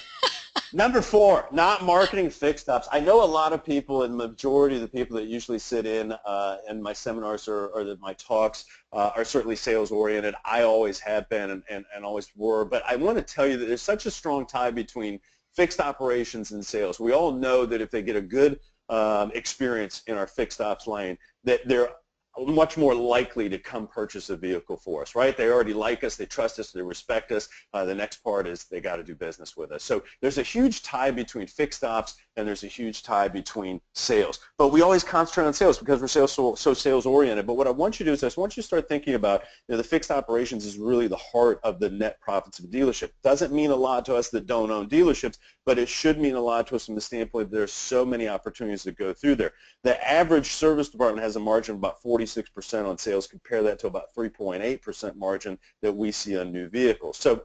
B: Number 4, not marketing fixed ops. I know a lot of people, and the majority of the people that usually sit in my seminars or my talks are certainly sales oriented. I always have been and always were. But I want to tell you that there's such a strong tie between fixed operations and sales. We all know that if they get a good experience in our fixed ops lane, that they're much more likely to come purchase a vehicle for us, right? They already like us, they trust us, they respect us. The next part is they got to do business with us. So there's a huge tie between fixed ops and there's a huge tie between sales. But we always concentrate on sales because we're so sales oriented. But what I want you to do is I want you to start thinking about, the fixed operations is really the heart of the net profits of a dealership. Doesn't mean a lot to us that don't own dealerships, but it should mean a lot to us from the standpoint that there's so many opportunities that go through there. The average service department has a margin of about 46% on sales. Compare that to about 3.8% margin that we see on new vehicles. So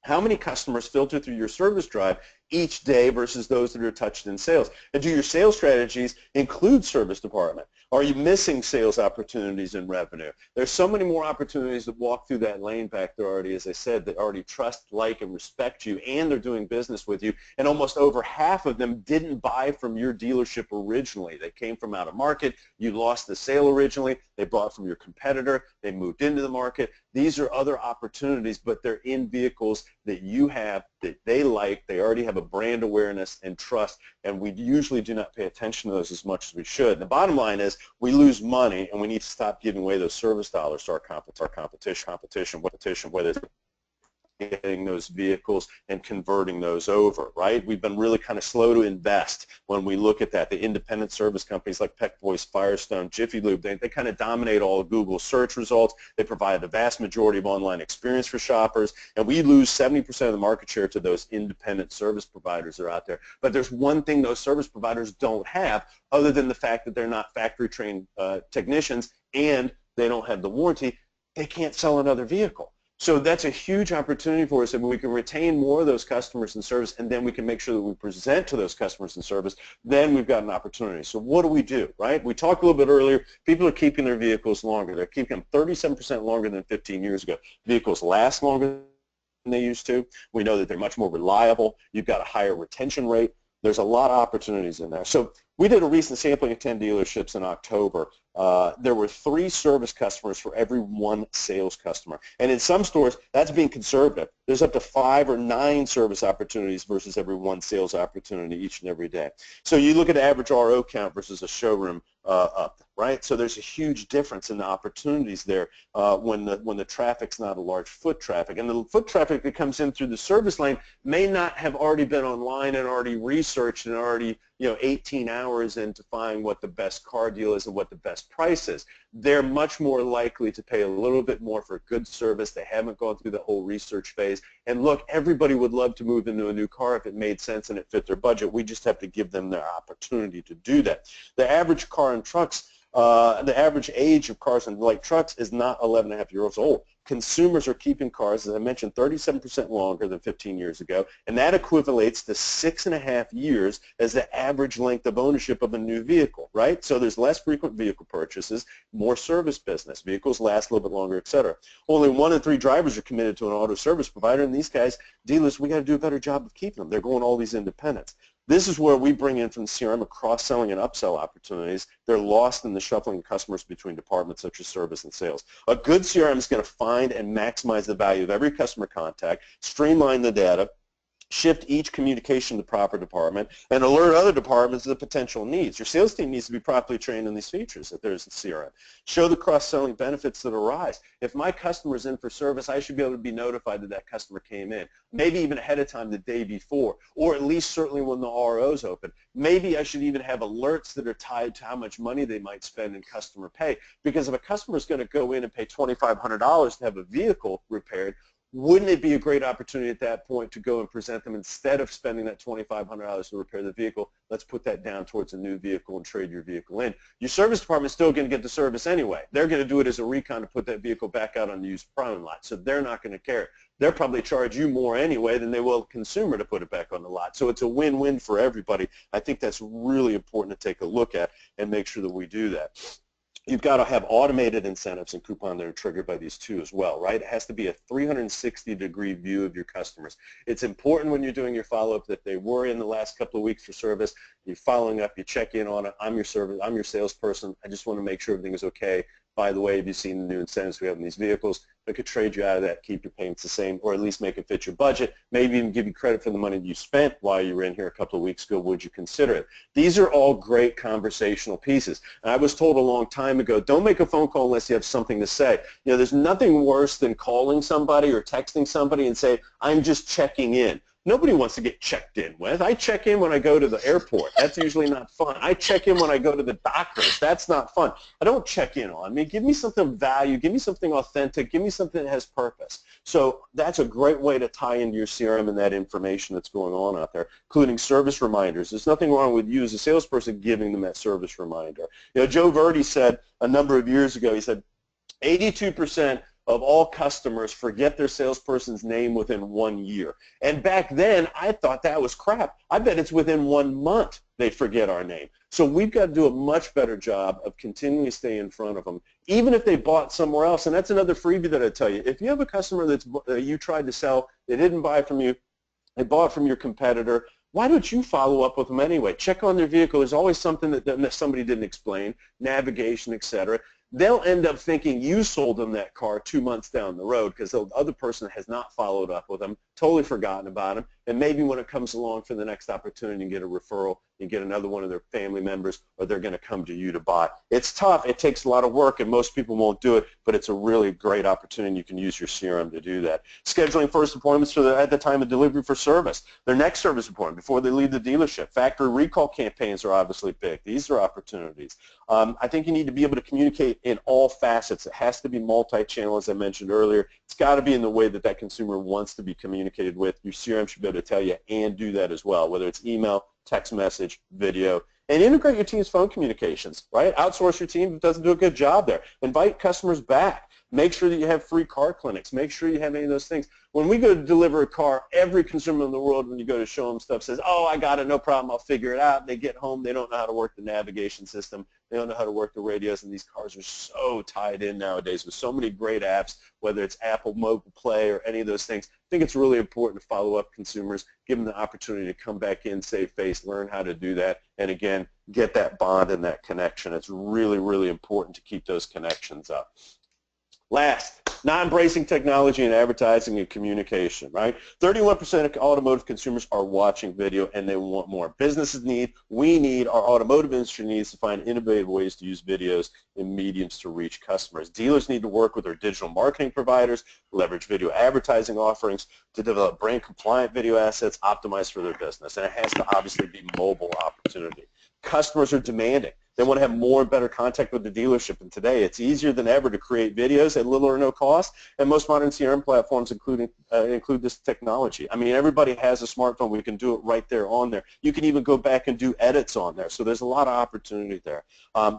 B: how many customers filter through your service drive each day versus those that are touched in sales? And do your sales strategies include service department? Are you missing sales opportunities in revenue? There's so many more opportunities that walk through that lane back there already, as I said, that already trust, like, and respect you, and they're doing business with you. And almost over half of them didn't buy from your dealership originally. They came from out of market. You lost the sale originally. They bought from your competitor. They moved into the market. These are other opportunities, but they're in vehicles that you have, that they like. They already have a brand awareness and trust, and we usually do not pay attention to those as much as we should. And the bottom line is we lose money, and we need to stop giving away those service dollars to our competition, whether it's getting those vehicles and converting those over, right? We've been really kind of slow to invest when we look at that. The independent service companies like Peck Voice, Firestone, Jiffy Lube, they kind of dominate all of Google search results. They provide the vast majority of online experience for shoppers, and we lose 70% of the market share to those independent service providers that are out there. But there's one thing those service providers don't have, other than the fact that they're not factory-trained technicians and they don't have the warranty. They can't sell another vehicle. So that's a huge opportunity for us, and we can retain more of those customers and service, and then we can make sure that we present to those customers and service, then we've got an opportunity. So what do, right? We talked a little bit earlier, people are keeping their vehicles longer. They're keeping them 37% longer than 15 years ago. Vehicles last longer than they used to. We know that they're much more reliable. You've got a higher retention rate. There's a lot of opportunities in there. So we did a recent sampling of 10 dealerships in October. There were 3 service customers for every 1 sales customer. And in some stores, that's being conservative. There's up to 5 or 9 service opportunities versus every 1 sales opportunity each and every day. So you look at average RO count versus a showroom up, right? So there's a huge difference in the opportunities there when the traffic's not a large foot traffic. And the foot traffic that comes in through the service lane may not have already been online and already researched and already 18 hours into finding what the best car deal is and what the best best prices, they're much more likely to pay a little bit more for good service. They haven't gone through the whole research phase. And look, everybody would love to move into a new car if it made sense and it fit their budget. We just have to give them the opportunity to do that. The average car and trucks, the average age of cars and light trucks is not 11.5 years old. Consumers are keeping cars, as I mentioned, 37% longer than 15 years ago, and that equivalates to 6.5 years as the average length of ownership of a new vehicle, right? So there's less frequent vehicle purchases, more service business, vehicles last a little bit longer, et cetera. Only 1 in 3 drivers are committed to an auto service provider, and these guys, dealers, we got to do a better job of keeping them. They're going all these independents. This is where we bring in from the CRM a cross-selling and upsell opportunities. They're lost in the shuffling of customers between departments such as service and sales. A good CRM is going to find and maximize the value of every customer contact, streamline the data, shift each communication to the proper department, and alert other departments of the potential needs. Your sales team needs to be properly trained in these features if there's a CRM. Show the cross-selling benefits that arise. If my customer's in for service, I should be able to be notified that that customer came in, maybe even ahead of time the day before, or at least certainly when the RO's open. Maybe I should even have alerts that are tied to how much money they might spend in customer pay, because if a customer is going to go in and pay $2,500 to have a vehicle repaired, wouldn't it be a great opportunity at that point to go and present them, instead of spending that $2,500 to repair the vehicle, let's put that down towards a new vehicle and trade your vehicle in. Your service department is still going to get the service anyway. They're going to do it as a recon to put that vehicle back out on the used parking lot, so they're not going to care. They'll probably charge you more anyway than they will a consumer to put it back on the lot. So it's a win-win for everybody. I think that's really important to take a look at and make sure that we do that. You've got to have automated incentives and coupons that are triggered by these two as well, right? It has to be a 360-degree view of your customers. It's important when you're doing your follow-up that they were in the last couple of weeks for service. You're following up, you check in on it. I'm your salesperson. I just want to make sure everything is okay. By the way, have you seen the new incentives we have in these vehicles? I could trade you out of that, keep your payments the same, or at least make it fit your budget, maybe even give you credit for the money you spent while you were in here a couple of weeks ago. Would you consider it? These are all great conversational pieces. And I was told a long time ago, don't make a phone call unless you have something to say. You know, there's nothing worse than calling somebody or texting somebody and say, I'm just checking in. Nobody wants to get checked in with. I check in when I go to the airport. That's usually not fun. I check in when I go to the doctors. That's not fun. I don't check in on me. Give me something of value. Give me something authentic. Give me something that has purpose. So that's a great way to tie into your CRM and that information that's going on out there, including service reminders. There's nothing wrong with you as a salesperson giving them that service reminder. You know, Joe Verdi said a number of years ago, he said, 82% of all customers forget their salesperson's name within 1 year. And back then, I thought that was crap. I bet it's within 1 month they forget our name. So we've got to do a much better job of continually staying in front of them, even if they bought somewhere else. And that's another freebie that I tell you. If you have a customer that you tried to sell, they didn't buy from you, they bought from your competitor, why don't you follow up with them anyway? Check on their vehicle. There's always something that somebody didn't explain, navigation, et cetera. They'll end up thinking you sold them that car 2 months down the road because the other person has not followed up with them, totally forgotten about them, and maybe when it comes along for the next opportunity, you get a referral, you get another one of their family members, or they're going to come to you to buy. It's tough. It takes a lot of work, and most people won't do it, but it's a really great opportunity. You can use your CRM to do that. Scheduling first appointments at the time of delivery for service, their next service appointment before they leave the dealership. Factory recall campaigns are obviously big. These are opportunities. I think you need to be able to communicate in all facets. It has to be multi-channel, as I mentioned earlier. It's got to be in the way that that consumer wants to be communicated with. Your CRM should be able to tell you and do that as well, whether it's email, text message, video, and integrate your team's phone communications, right? Outsource your team if it doesn't do a good job there. Invite customers back. Make sure that you have free car clinics. Make sure you have any of those things. When we go to deliver a car, every consumer in the world, when you go to show them stuff, says, oh, I got it, no problem, I'll figure it out. They get home, they don't know how to work the navigation system. They don't know how to work the radios, and these cars are so tied in nowadays with so many great apps, whether it's Apple Mobile Play or any of those things. I think it's really important to follow up consumers, give them the opportunity to come back in, save face, learn how to do that, and again, get that bond and that connection. It's really, really important to keep those connections up. Last, not embracing technology in advertising and communication, right? 31% of automotive consumers are watching video and they want more. Businesses need, we need, our automotive industry needs to find innovative ways to use videos and mediums to reach customers. Dealers need to work with their digital marketing providers, leverage video advertising offerings to develop brand compliant video assets optimized for their business. And it has to obviously be mobile opportunity. Customers are demanding. They want to have more and better contact with the dealership. And today, it's easier than ever to create videos at little or no cost. And most modern CRM platforms include this technology. I mean, everybody has a smartphone. We can do it right there on there. You can even go back and do edits on there. So there's a lot of opportunity there.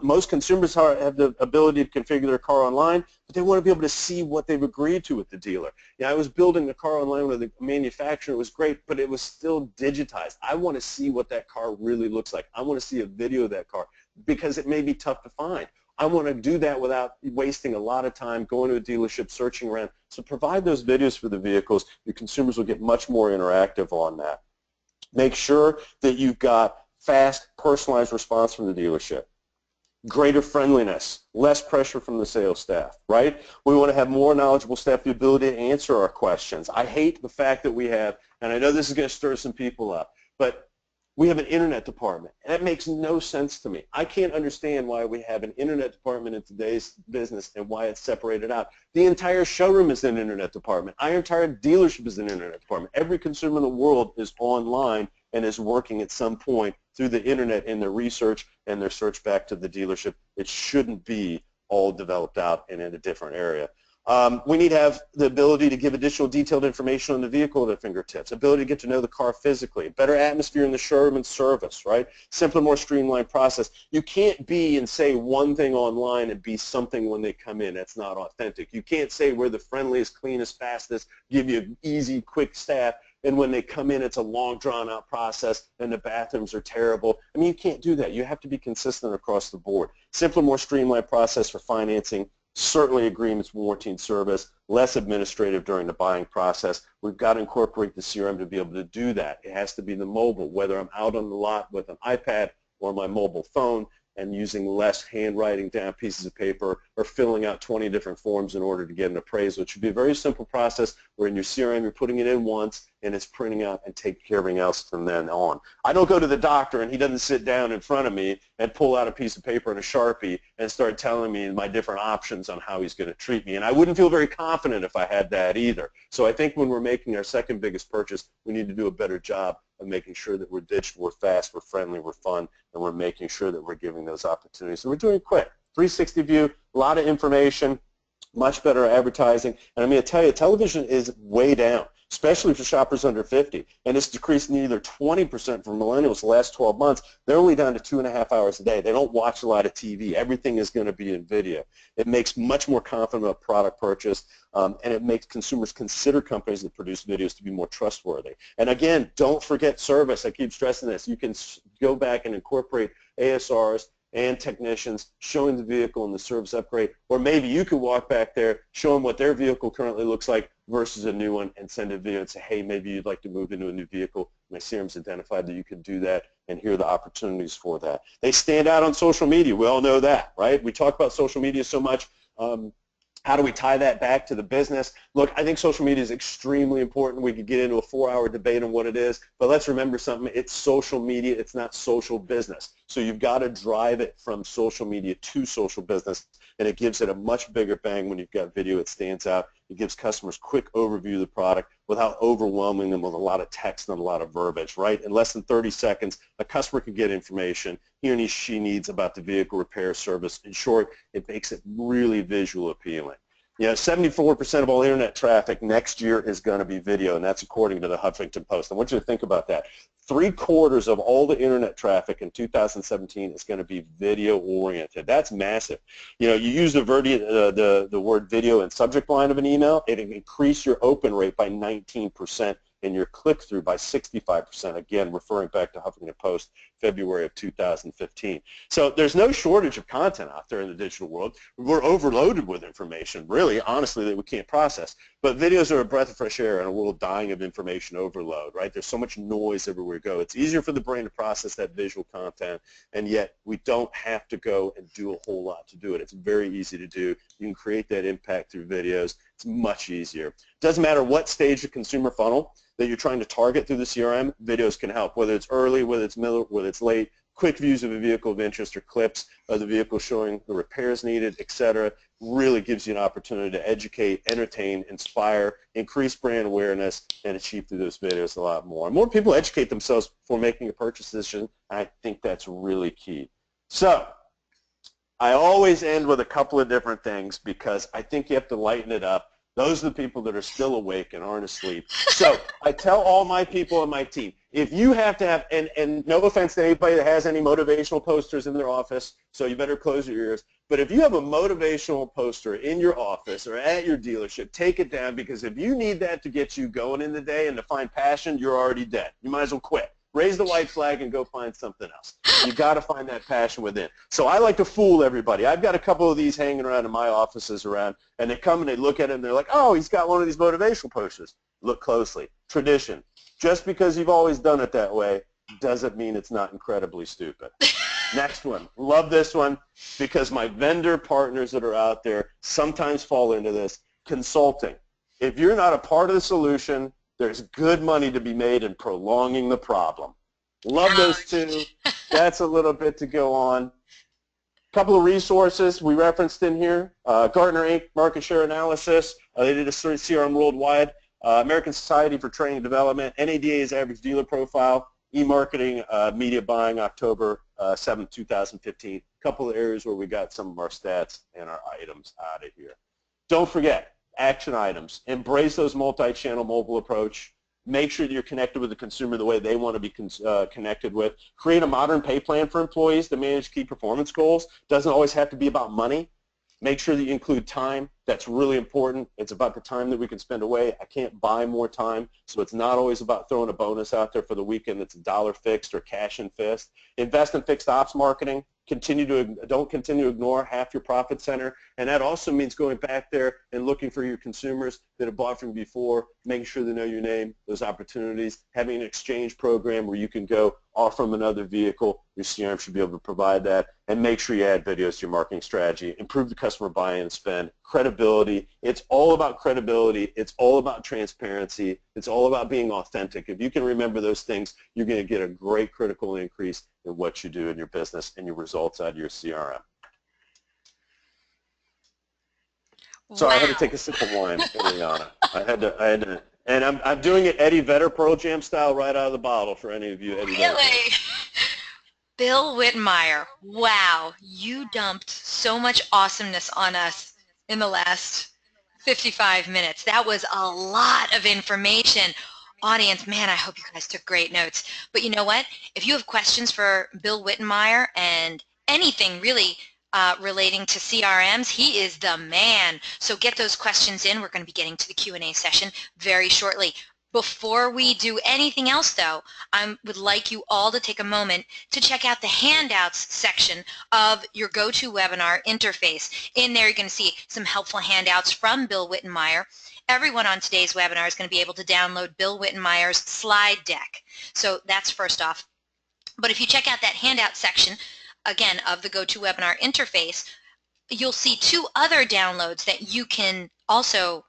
B: Most consumers have the ability to configure their car online, but they want to be able to see what they've agreed to with the dealer. I was building the car online with the manufacturer. It was great, but it was still digitized. I want to see what that car really looks like. I want to see a video of that car because it may be tough to find. I want to do that without wasting a lot of time going to a dealership, searching around. So provide those videos for the vehicles. Your consumers will get much more interactive on that. Make sure that you've got fast, personalized response from the dealership. Greater friendliness, less pressure from the sales staff, right? We want to have more knowledgeable staff, the ability to answer our questions. I hate the fact that we have, and I know this is going to stir some people up, but we have an internet department, and that makes no sense to me. I can't understand why we have an internet department in today's business and why it's separated out. The entire showroom is an internet department. Our entire dealership is an internet department. Every consumer in the world is online and is working at some point through the internet in their research and their search back to the dealership. It shouldn't be all developed out and in a different area. We need to have the ability to give additional detailed information on the vehicle at their fingertips, ability to get to know the car physically, better atmosphere in the showroom and service, right? Simpler, more streamlined process. You can't be and say one thing online and be something when they come in. That's not authentic. You can't say we're the friendliest, cleanest, fastest, give you easy, quick staff, and when they come in, it's a long, drawn-out process, and the bathrooms are terrible. I mean, you can't do that. You have to be consistent across the board. Simpler, more streamlined process for financing, certainly agreements, warranty, and service, less administrative during the buying process. We've got to incorporate the CRM to be able to do that. It has to be the mobile, whether I'm out on the lot with an iPad or my mobile phone, and using less handwriting down pieces of paper or filling out 20 different forms in order to get an appraisal. It should be a very simple process where in your CRM you're putting it in once and it's printing out and taking care of everything else from then on. I don't go to the doctor and he doesn't sit down in front of me and pull out a piece of paper and a Sharpie and start telling me my different options on how he's going to treat me. And I wouldn't feel very confident if I had that either. So I think when we're making our second biggest purchase, we need to do a better job of making sure that we're digital, we're fast, we're friendly, we're fun, and we're making sure that we're giving those opportunities. So we're doing it quick. 360 view, a lot of information, much better advertising. And I'm going to tell you, television is way down, especially for shoppers under 50. And it's decreased nearly 20% for millennials the last 12 months. They're only down to 2.5 hours a day. They don't watch a lot of TV. Everything is going to be in video. It makes much more confident about product purchase, and it makes consumers consider companies that produce videos to be more trustworthy. And again, don't forget service. I keep stressing this. You can go back and incorporate ASRs and technicians showing the vehicle and the service upgrade, or maybe you could walk back there, show them what their vehicle currently looks like versus a new one, and send a video and say, hey, maybe you'd like to move into a new vehicle. My CRM's identified that you can do that, and here are the opportunities for that. They stand out on social media. We all know that, right? We talk about social media so much. How do we tie that back to the business? Look, I think social media is extremely important. We could get into a 4-hour debate on what it is, but let's remember something. It's social media. It's not social business. So you've got to drive it from social media to social business, and it gives it a much bigger bang when you've got video. It stands out. It gives customers quick overview of the product without overwhelming them with a lot of text and a lot of verbiage, right? In less than 30 seconds, a customer can get information he or she needs about the vehicle repair service. In short, it makes it really visual appealing. 74% of all internet traffic next year is going to be video, and that's according to the Huffington Post. I want you to think about that. 3/4 of all the internet traffic in 2017 is going to be video-oriented. That's massive. You use the word video in subject line of an email, it'll increase your open rate by 19% and your click-through by 65%, again, referring back to Huffington Post, February of 2015. So there's no shortage of content out there in the digital world. We're overloaded with information, really, honestly, that we can't process. But videos are a breath of fresh air in a world dying of information overload, right? There's so much noise everywhere we go. It's easier for the brain to process that visual content, and yet we don't have to go and do a whole lot to do it. It's very easy to do. You can create that impact through videos. It's much easier. Doesn't matter what stage of consumer funnel that you're trying to target through the CRM, videos can help, whether it's early, whether it's middle, whether it's late. Quick views of a vehicle of interest or clips of the vehicle showing the repairs needed, etc., really gives you an opportunity to educate, entertain, inspire, increase brand awareness, and achieve through those videos a lot more. And more people educate themselves before making a purchase decision. I think that's really key. So I always end with a couple of different things because I think you have to lighten it up. Those are the people that are still awake and aren't asleep. So I tell all my people on my team, if you have to have, and no offense to anybody that has any motivational posters in their office, so you better close your ears, but if you have a motivational poster in your office or at your dealership, take it down, because if you need that to get you going in the day and to find passion, you're already dead. You might as well quit. Raise the white flag and go find something else. You got to find that passion within. So I like to fool everybody. I've got a couple of these hanging around in my offices around, and they come and they look at it and they're like, oh, he's got one of these motivational posters. Look closely. Tradition. Just because you've always done it that way doesn't mean it's not incredibly stupid. Next one. Love this one because my vendor partners that are out there sometimes fall into this. Consulting. If you're not a part of the solution, there's good money to be made in prolonging the problem. Love those two. That's a little bit to go on. A couple of resources we referenced in here. Gartner Inc. Market Share Analysis. They did a CRM worldwide. American Society for Training and Development. NADA's Average Dealer Profile. E-Marketing Media Buying, October 7th, 2015. A couple of areas where we got some of our stats and our items out of here. Don't forget, action items. Embrace those multi-channel mobile approach. Make sure that you're connected with the consumer the way they want to be connected with. Create a modern pay plan for employees to manage key performance goals. Doesn't always have to be about money. Make sure that you include time. That's really important. It's about the time that we can spend away. I can't buy more time, so it's not always about throwing a bonus out there for the weekend that's $1 fixed or cash in fist. Invest in fixed ops marketing. Don't continue to ignore half your profit center, and that also means going back there and looking for your consumers that have bought from you before, making sure they know your name, those opportunities, having an exchange program where you can go off from another vehicle. Your CRM should be able to provide that, and make sure you add videos to your marketing strategy. Improve the customer buy-in and spend. Credibility. It's all about credibility. It's all about transparency. It's all about being authentic. If you can remember those things, you're going to get a great critical increase in what you do in your business and your results out of your CRM. Sorry, I had to take a sip of wine, Ileana. I had to, and I'm doing it Eddie Vedder Pearl Jam style right out of the bottle for any of you Eddie Vedder fans.
A: Bill Wittenmyer, wow, you dumped so much awesomeness on us in the last 55 minutes. That was a lot of information. Audience, man, I hope you guys took great notes. But you know what? If you have questions for Bill Wittenmyer and anything really relating to CRMs, he is the man. So get those questions in. We're going to be getting to the Q&A session very shortly. Before we do anything else, though, I would like you all to take a moment to check out the handouts section of your GoToWebinar interface. In there, you're going to see some helpful handouts from Bill Wittenmyer. Everyone on today's webinar is going to be able to download Bill Wittenmyer's slide deck. So that's first off. But if you check out that handout section, again, of the GoToWebinar interface, you'll see two other downloads that you can also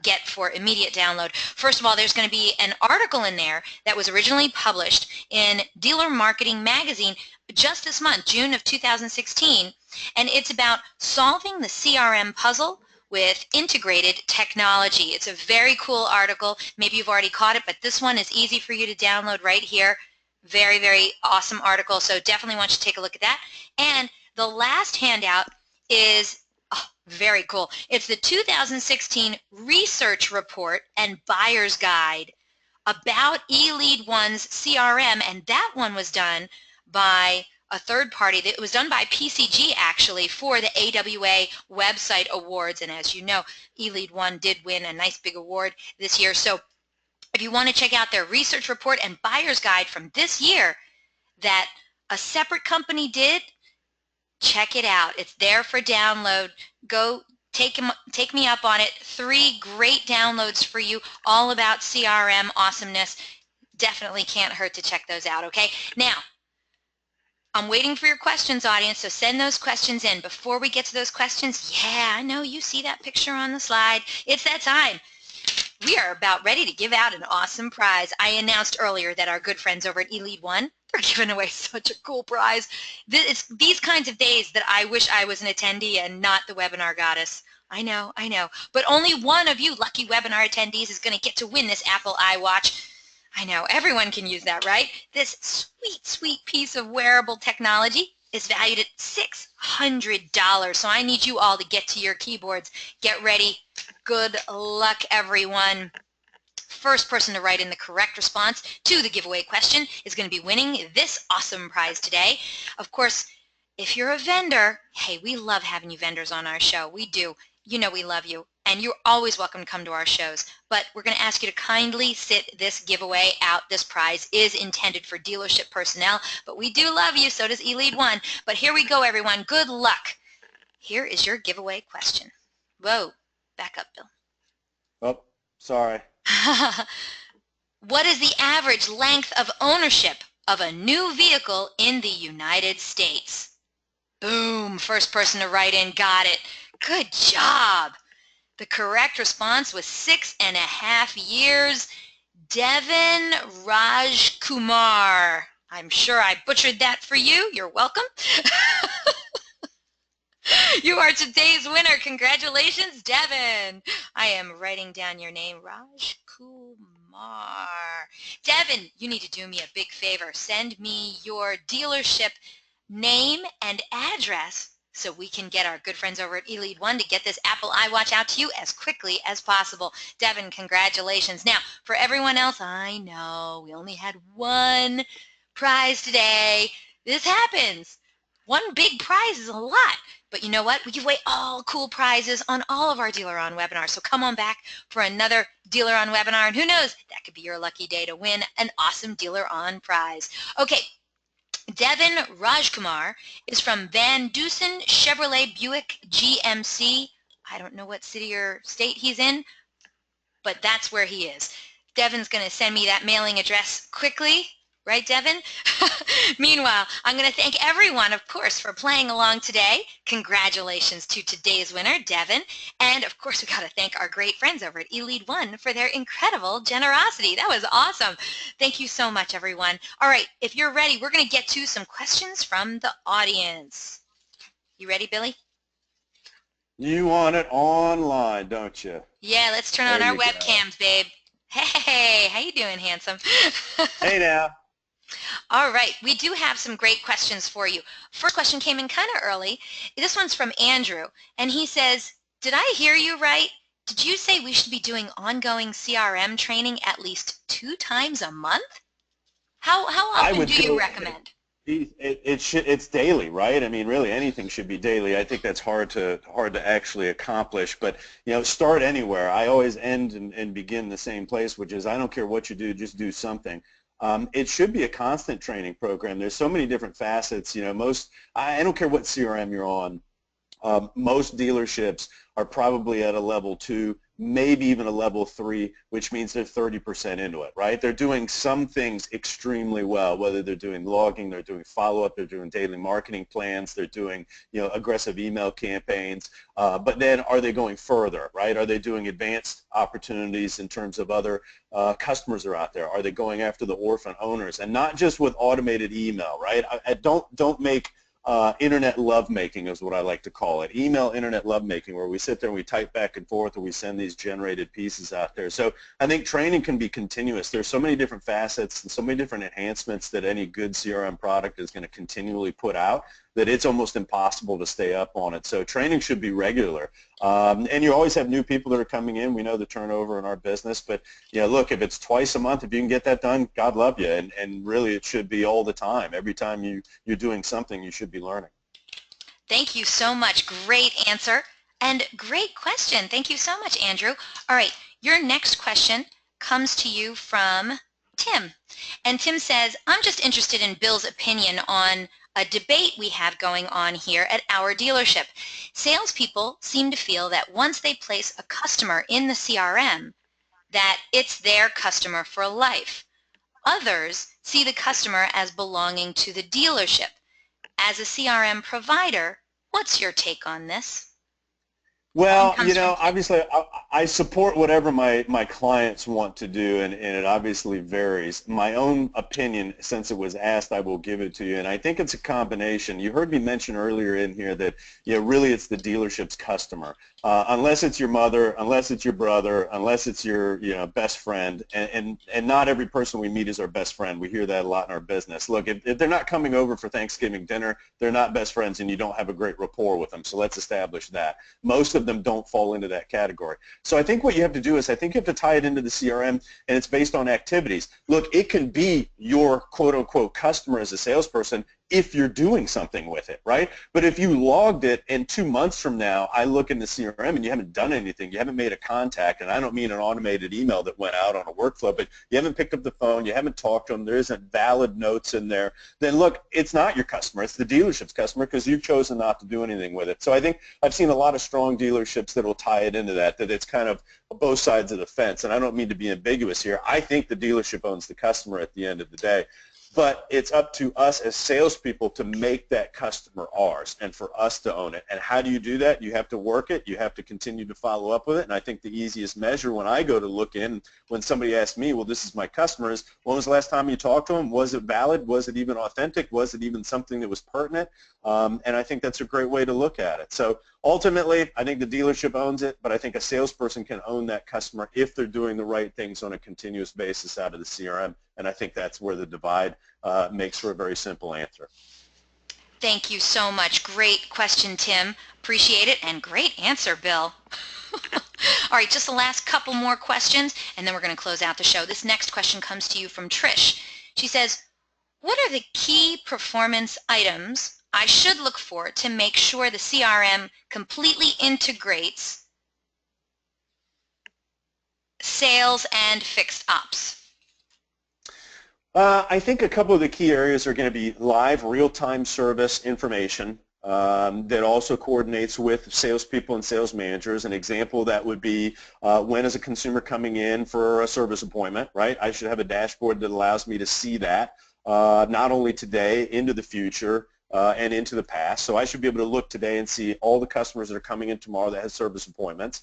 A: get for immediate download. First of all, there's going to be an article in there that was originally published in Dealer Marketing Magazine just this month, June of 2016, and it's about solving the CRM puzzle with integrated technology. It's a very cool article. Maybe you've already caught it, but this one is easy for you to download right here. Very, very awesome article, so definitely want you to take a look at that. And the last handout is very cool. It's the 2016 Research Report and Buyer's Guide about eLead One's CRM, and that one was done by a third party. It was done by PCG, actually, for the AWA Website Awards, and as you know, eLead One did win a nice big award this year. So if you want to check out their research report and buyer's guide from this year that a separate company did, check it out. It's there for download. Go take me up on it. 3 great downloads for you, all about CRM awesomeness. Definitely can't hurt to check those out, okay? Now, I'm waiting for your questions, audience, so send those questions in. Before we get to those questions, yeah, I know you see that picture on the slide. It's that time. We are about ready to give out an awesome prize. I announced earlier that our good friends over at eLead One are giving away such a cool prize. It's these kinds of days that I wish I was an attendee and not the webinar goddess. I know. But only one of you lucky webinar attendees is going to get to win this Apple iWatch. I know, everyone can use that, right? This sweet, sweet piece of wearable technology. is valued at $600. So I need you all to get to your keyboards. Get ready. Good luck, everyone. First person to write in the correct response to the giveaway question is going to be winning this awesome prize today. Of course, if you're a vendor, hey, we love having you vendors on our show. We do. You know we love you. And you're always welcome to come to our shows. But we're going to ask you to kindly sit this giveaway out. This prize is intended for dealership personnel, but we do love you. So does eLead One. But here we go, everyone. Good luck. Here is your giveaway question. Whoa. Back up, Bill.
B: Oh, sorry.
A: What is the average length of ownership of a new vehicle in the United States? Boom, first person to write in got it. Good job. The correct response was 6.5 years. Devin Rajkumar. I'm sure I butchered that for you. You're welcome. You are today's winner. Congratulations, Devin. I am writing down your name, Rajkumar. Devin, you need to do me a big favor. Send me your dealership name and address so we can get our good friends over at eLead One to get this Apple iWatch out to you as quickly as possible. Devin, congratulations. Now, for everyone else, I know we only had one prize today. This happens. One big prize is a lot. But you know what? We give away all cool prizes on all of our DealerOn webinars. So come on back for another DealerOn webinar. And who knows, that could be your lucky day to win an awesome DealerOn prize. Okay, Devin Rajkumar is from Van Dusen Chevrolet Buick GMC. I don't know what city or state he's in, but that's where he is. Devin's going to send me that mailing address quickly. Right, Devin? Meanwhile, I'm going to thank everyone, of course, for playing along today. Congratulations to today's winner, Devin. And, of course, we've got to thank our great friends over at eLead One for their incredible generosity. That was awesome. Thank you so much, everyone. All right, if you're ready, we're going to get to some questions from the audience. You ready, Billy?
B: You want it online, don't you?
A: Yeah, let's turn on our webcams, babe. Hey, how you doing, handsome?
B: Hey now.
A: All right, we do have some great questions for you. First question came in kind of early. This one's from Andrew, and he says, did I hear you right? Did you say we should be doing ongoing CRM training at least 2 times a month? How often do you recommend?
B: It's daily, right? I mean, really, anything should be daily. I think that's hard to actually accomplish. But start anywhere. I always end and begin the same place, which is I don't care what you do, just do something. It should be a constant training program. There's so many different facets. I don't care what CRM you're on. Most dealerships are probably at a level 2, maybe even a level 3, which means they're 30% into it, right? They're doing some things extremely well, whether they're doing logging, they're doing follow-up, they're doing daily marketing plans, they're doing aggressive email campaigns, but then are they going further, right? Are they doing advanced opportunities in terms of other customers are out there? Are they going after the orphan owners? And not just with automated email, right? Don't make internet lovemaking is what I like to call it. Email internet lovemaking, where we sit there and we type back and forth or we send these generated pieces out there. So I think training can be continuous. There's so many different facets and so many different enhancements that any good CRM product is going to continually put out that it's almost impossible to stay up on it. So training should be regular. And you always have new people that are coming in. We know the turnover in our business, but look, if it's twice a month, if you can get that done, God love you. And really it should be all the time. Every time you're doing something, you should be learning.
A: Thank you so much. Great answer and great question. Thank you so much, Andrew. All right, your next question comes to you from Tim. And Tim says, I'm just interested in Bill's opinion on a debate we have going on here at our dealership. Salespeople seem to feel that once they place a customer in the CRM, that it's their customer for life. Others see the customer as belonging to the dealership. As a CRM provider, what's your take on this?
B: Well,
A: comes from Tim.
B: obviously I support whatever my clients want to do, and it obviously varies. My own opinion, since it was asked, I will give it to you, and I think it's a combination. You heard me mention earlier in here that, really it's the dealership's customer. Unless it's your mother, unless it's your brother, unless it's your, best friend, and not every person we meet is our best friend. We hear that a lot in our business. Look, if they're not coming over for Thanksgiving dinner, they're not best friends, and you don't have a great rapport with them. So let's establish that. Most of them don't fall into that category. So I think what you have to do is I think you have to tie it into the CRM, and it's based on activities. Look, it can be your quote-unquote customer as a salesperson if you're doing something with it, right? But if you logged it and 2 months from now I look in the CRM and you haven't done anything, you haven't made a contact, and I don't mean an automated email that went out on a workflow, but you haven't picked up the phone, you haven't talked to them, there isn't valid notes in there, then look, it's not your customer, it's the dealership's customer because you've chosen not to do anything with it. So I think I've seen a lot of strong dealerships that will tie it into that it's kind of both sides of the fence, and I don't mean to be ambiguous here. I think the dealership owns the customer at the end of the day. But it's up to us as salespeople to make that customer ours and for us to own it. And how do you do that? You have to work it. You have to continue to follow up with it. And I think the easiest measure when I go to look in, when somebody asks me, well, this is my customer, is when was the last time you talked to them? Was it valid? Was it even authentic? Was it even something that was pertinent? And I think that's a great way to look at it. So ultimately, I think the dealership owns it, but I think a salesperson can own that customer if they're doing the right things on a continuous basis out of the CRM. And I think that's where the divide makes for a very simple answer.
A: Thank you so much. Great question, Tim. Appreciate it, and great answer, Bill. All right, just the last couple more questions, and then we're going to close out the show. This next question comes to you from Trish. She says, what are the key performance items I should look for to make sure the CRM completely integrates sales and fixed ops?
B: I think a couple of the key areas are going to be live real-time service information that also coordinates with salespeople and sales managers. An example of that would be when is a consumer coming in for a service appointment, right? I should have a dashboard that allows me to see that not only today, into the future, and into the past. So I should be able to look today and see all the customers that are coming in tomorrow that have service appointments,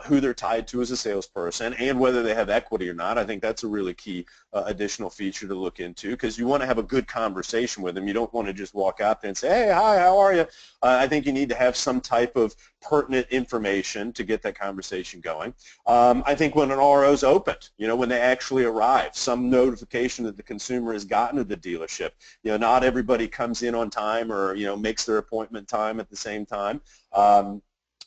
B: who they're tied to as a salesperson, and whether they have equity or not. I think that's a really key additional feature to look into, because you want to have a good conversation with them. You don't want to just walk out there and say, hey, hi, how are you? I think you need to have some type of pertinent information to get that conversation going. I think when an RO is opened, when they actually arrive, some notification that the consumer has gotten to the dealership. Not everybody comes in on time or makes their appointment time at the same time.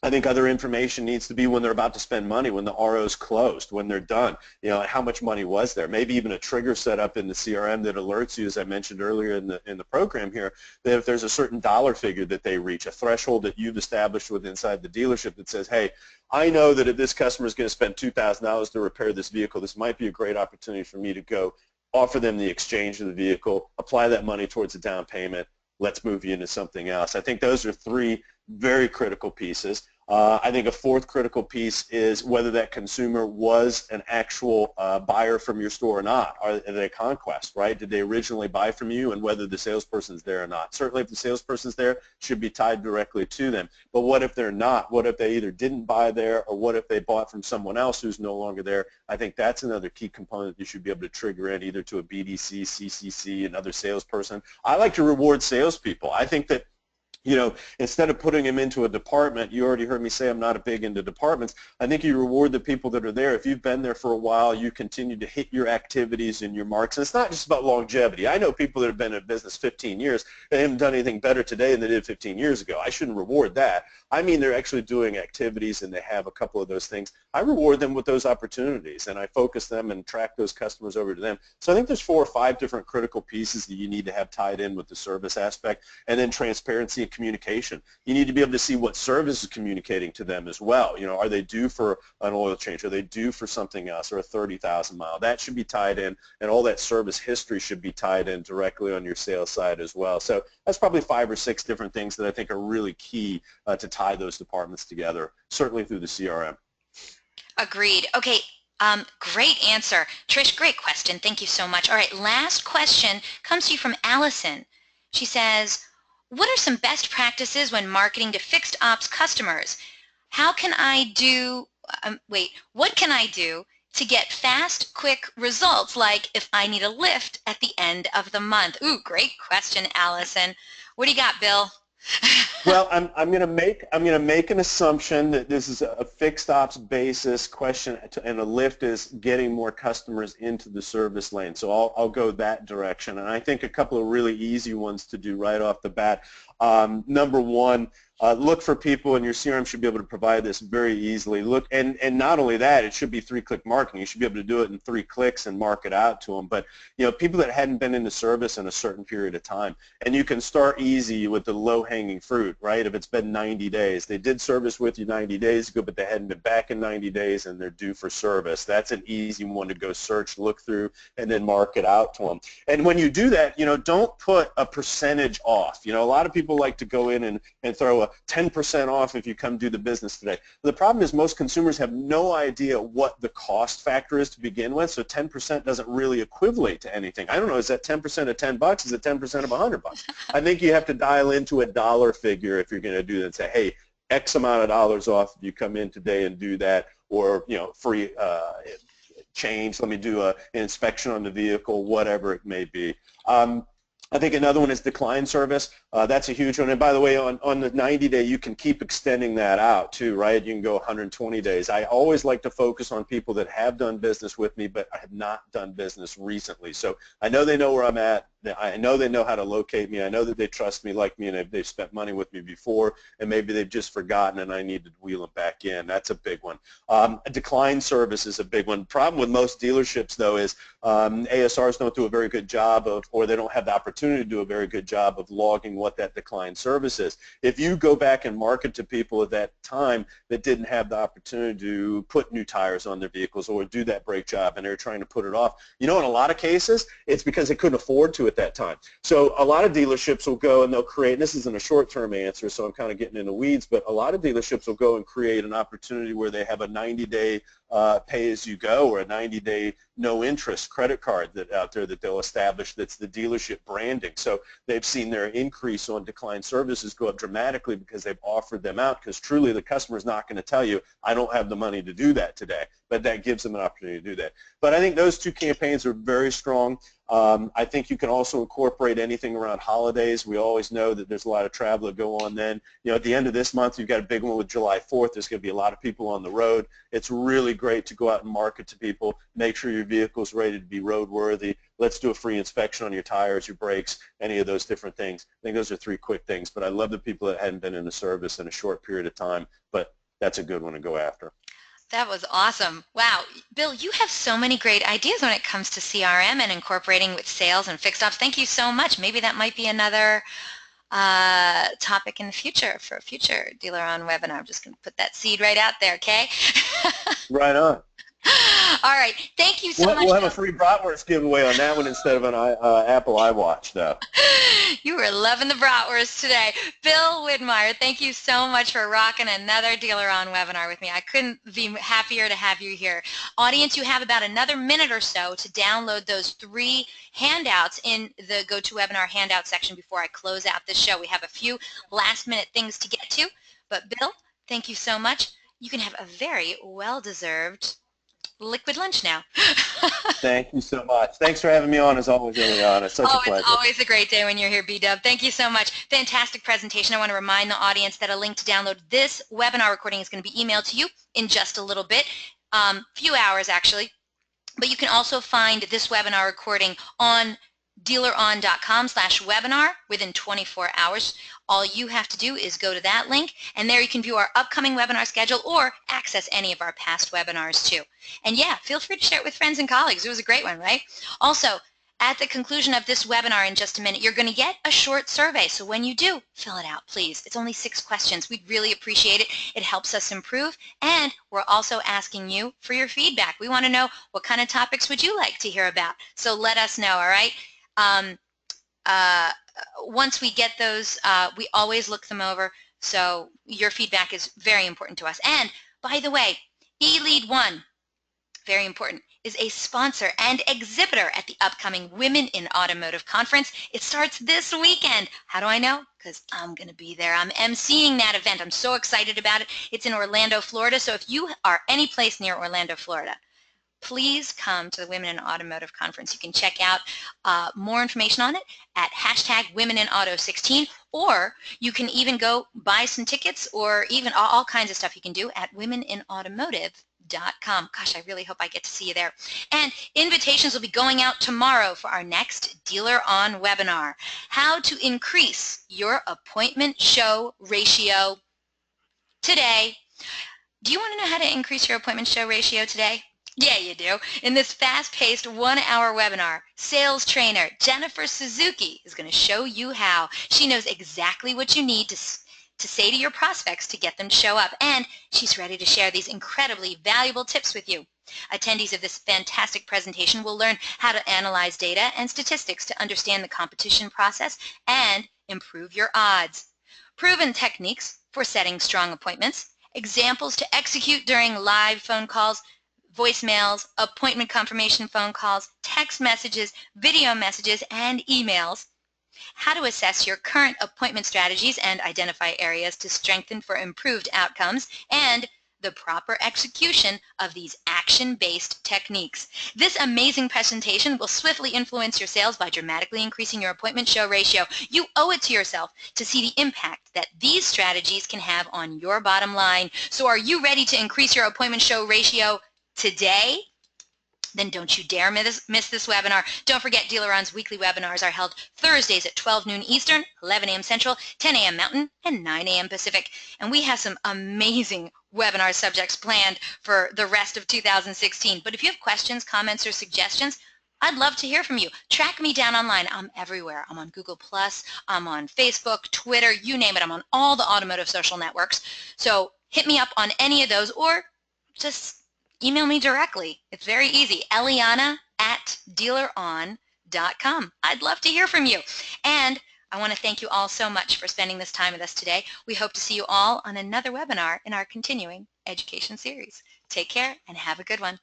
B: I think other information needs to be when they're about to spend money, when the RO is closed, when they're done, how much money was there. Maybe even a trigger set up in the CRM that alerts you, as I mentioned earlier in the program here, that if there's a certain dollar figure that they reach, a threshold that you've established with inside the dealership that says, hey, I know that if this customer is going to spend $2,000 to repair this vehicle, this might be a great opportunity for me to go offer them the exchange of the vehicle, apply that money towards a down payment, let's move you into something else. I think those are three very critical pieces. I think a fourth critical piece is whether that consumer was an actual buyer from your store or not. Are they a conquest, right? Did they originally buy from you, and whether the salesperson's there or not? Certainly if the salesperson's there, it should be tied directly to them. But what if they're not? What if they either didn't buy there, or what if they bought from someone else who's no longer there? I think that's another key component you should be able to trigger in either to a BDC, CCC, another salesperson. I like to reward salespeople. I think that instead of putting them into a department, you already heard me say I'm not a big into departments. I think you reward the people that are there. If you've been there for a while, you continue to hit your activities and your marks. And it's not just about longevity. I know people that have been in business 15 years, they haven't done anything better today than they did 15 years ago. I shouldn't reward that. I mean, they're actually doing activities and they have a couple of those things. I reward them with those opportunities, and I focus them and track those customers over to them. So I think there's 4 or 5 different critical pieces that you need to have tied in with the service aspect, and then transparency and communication. You need to be able to see what service is communicating to them as well. Are they due for an oil change? Are they due for something else, or a 30,000 mile? That should be tied in, and all that service history should be tied in directly on your sales side as well. So that's probably 5 or 6 different things that I think are really key to tie those departments together, certainly through the CRM.
A: Agreed. Okay, great answer. Trish, great question. Thank you so much. All right, last question comes to you from Allison. She says, what are some best practices when marketing to fixed ops customers? how can I do, what can I do to get fast, quick results, like if I need a lift at the end of the month? Ooh, great question, Allison. What do you got, Bill?
B: Well, I'm going to make an assumption that this is a fixed ops basis question, and a lift is getting more customers into the service lane. So I'll go that direction, and I think a couple of really easy ones to do right off the bat. Number one, look for people, and your CRM should be able to provide this very easily. Look, and not only that, it should be 3-click marketing. You should be able to do it in 3 clicks and mark it out to them. But people that hadn't been into service in a certain period of time, and you can start easy with the low-hanging fruit, right? If it's been 90 days, they did service with you 90 days ago, but they hadn't been back in 90 days, and they're due for service. That's an easy one to go search, look through, and then mark it out to them. And when you do that, don't put a percentage off. A lot of people like to go in and throw a 10% off if you come do the business today. The problem is most consumers have no idea what the cost factor is to begin with, so 10% doesn't really equivalent to anything. I don't know, is that 10% of 10 bucks? Is it 10% of 100 bucks? I think you have to dial into a dollar figure if you're going to do that and say, hey, X amount of dollars off if you come in today and do that, or free change, let me do an inspection on the vehicle, whatever it may be. I think another one is decline service. That's a huge one. And by the way, on the 90-day, you can keep extending that out too, right? You can go 120 days. I always like to focus on people that have done business with me but have not done business recently. So I know they know where I'm at. I know they know how to locate me. I know that they trust me, like me, and they've spent money with me before, and maybe they've just forgotten and I need to wheel them back in. That's a big one. A decline service is a big one. The problem with most dealerships, though, is ASRs don't do a very good job of, or they don't have the opportunity to do a very good job of logging what that decline service is. If you go back and market to people at that time that didn't have the opportunity to put new tires on their vehicles or do that brake job and they're trying to put it off, in a lot of cases, it's because they couldn't afford to at that time. So a lot of dealerships will go and they'll create, and this isn't a short-term answer, so I'm kind of getting in the weeds, but a lot of dealerships will go and create an opportunity where they have a 90-day pay-as-you-go or a 90-day no-interest credit card out there that they'll establish that's the dealership branding. So they've seen their increase on decline services go up dramatically because they've offered them out, because truly the customer's not going to tell you, I don't have the money to do that today, but that gives them an opportunity to do that. But I think those two campaigns are very strong. I think you can also incorporate anything around holidays. We always know that there's a lot of travel that go on then. At the end of this month, you've got a big one with July 4th. There's going to be a lot of people on the road. It's really great to go out and market to people, make sure your vehicle's ready to be roadworthy. Let's do a free inspection on your tires, your brakes, any of those different things. I think those are 3 quick things, but I love the people that hadn't been in the service in a short period of time, but that's a good one to go after.
A: That was awesome. Wow. Bill, you have so many great ideas when it comes to CRM and incorporating with sales and fixed ops. Thank you so much. Maybe that might be another topic in the future for a future DealerOn webinar. I'm just going to put that seed right out there, okay?
B: Right on.
A: All right. Thank you so much.
B: We'll have a free bratwurst giveaway on that one instead of an Apple iWatch, though.
A: You were loving the bratwurst today. Bill Wittenmyer, thank you so much for rocking another DealerOn webinar with me. I couldn't be happier to have you here. Audience, you have about another minute or so to download those 3 handouts in the GoToWebinar handout section before I close out this show. We have a few last-minute things to get to, but Bill, thank you so much. You can have a very well-deserved liquid lunch now.
B: Thank you so much. Thanks for having me on, as always, Ileana. It's such a pleasure.
A: It's always a great day when you're here, BDub. Thank you so much. Fantastic presentation. I want to remind the audience that a link to download this webinar recording is going to be emailed to you in just a little bit, few hours actually. But you can also find this webinar recording on DealerOn.com/webinar within 24 hours. All you have to do is go to that link, and there you can view our upcoming webinar schedule or access any of our past webinars too. And yeah, feel free to share it with friends and colleagues. It was a great one, right? Also, at the conclusion of this webinar in just a minute, you're going to get a short survey. So when you do, fill it out, please. It's only 6 questions. We'd really appreciate it. It helps us improve, and we're also asking you for your feedback. We want to know what kind of topics would you like to hear about. So let us know, all right? Once we get those, we always look them over, so your feedback is very important to us. And by the way, eLead 1, very important, is a sponsor and exhibitor at the upcoming Women in Automotive Conference. It starts this weekend. How do I know? Because I'm going to be there. I'm emceeing that event. I'm so excited about it. It's in Orlando, Florida. So if you are any place near Orlando, Florida, please come to the Women in Automotive Conference. You can check out more information on it at #WomenInAuto16, or you can even go buy some tickets, or even all kinds of stuff you can do at womeninautomotive.com. Gosh, I really hope I get to see you there. And invitations will be going out tomorrow for our next DealerOn webinar, how to increase your appointment show ratio today. Do you want to know how to increase your appointment show ratio today? Yeah, you do. In this fast-paced 1-hour webinar, sales trainer Jennifer Suzuki is going to show you how. She knows exactly what you need to say to your prospects to get them to show up, and she's ready to share these incredibly valuable tips with you. Attendees of this fantastic presentation will learn how to analyze data and statistics to understand the competition process and improve your odds. Proven techniques for setting strong appointments, examples to execute during live phone calls, voicemails, appointment confirmation phone calls, text messages, video messages, and emails, how to assess your current appointment strategies and identify areas to strengthen for improved outcomes, and the proper execution of these action-based techniques. This amazing presentation will swiftly influence your sales by dramatically increasing your appointment show ratio. You owe it to yourself to see the impact that these strategies can have on your bottom line. So are you ready to increase your appointment show ratio today? Then don't you dare miss this webinar. Don't forget, DealerOn's weekly webinars are held Thursdays at 12 noon Eastern, 11 a.m. Central, 10 a.m. Mountain, and 9 a.m. Pacific. And we have some amazing webinar subjects planned for the rest of 2016. But if you have questions, comments, or suggestions, I'd love to hear from you. Track me down online. I'm everywhere. I'm on Google+, I'm on Facebook, Twitter, you name it. I'm on all the automotive social networks. So hit me up on any of those, or just email me directly. It's very easy. Eliana@DealerOn.com. I'd love to hear from you. And I want to thank you all so much for spending this time with us today. We hope to see you all on another webinar in our continuing education series. Take care and have a good one.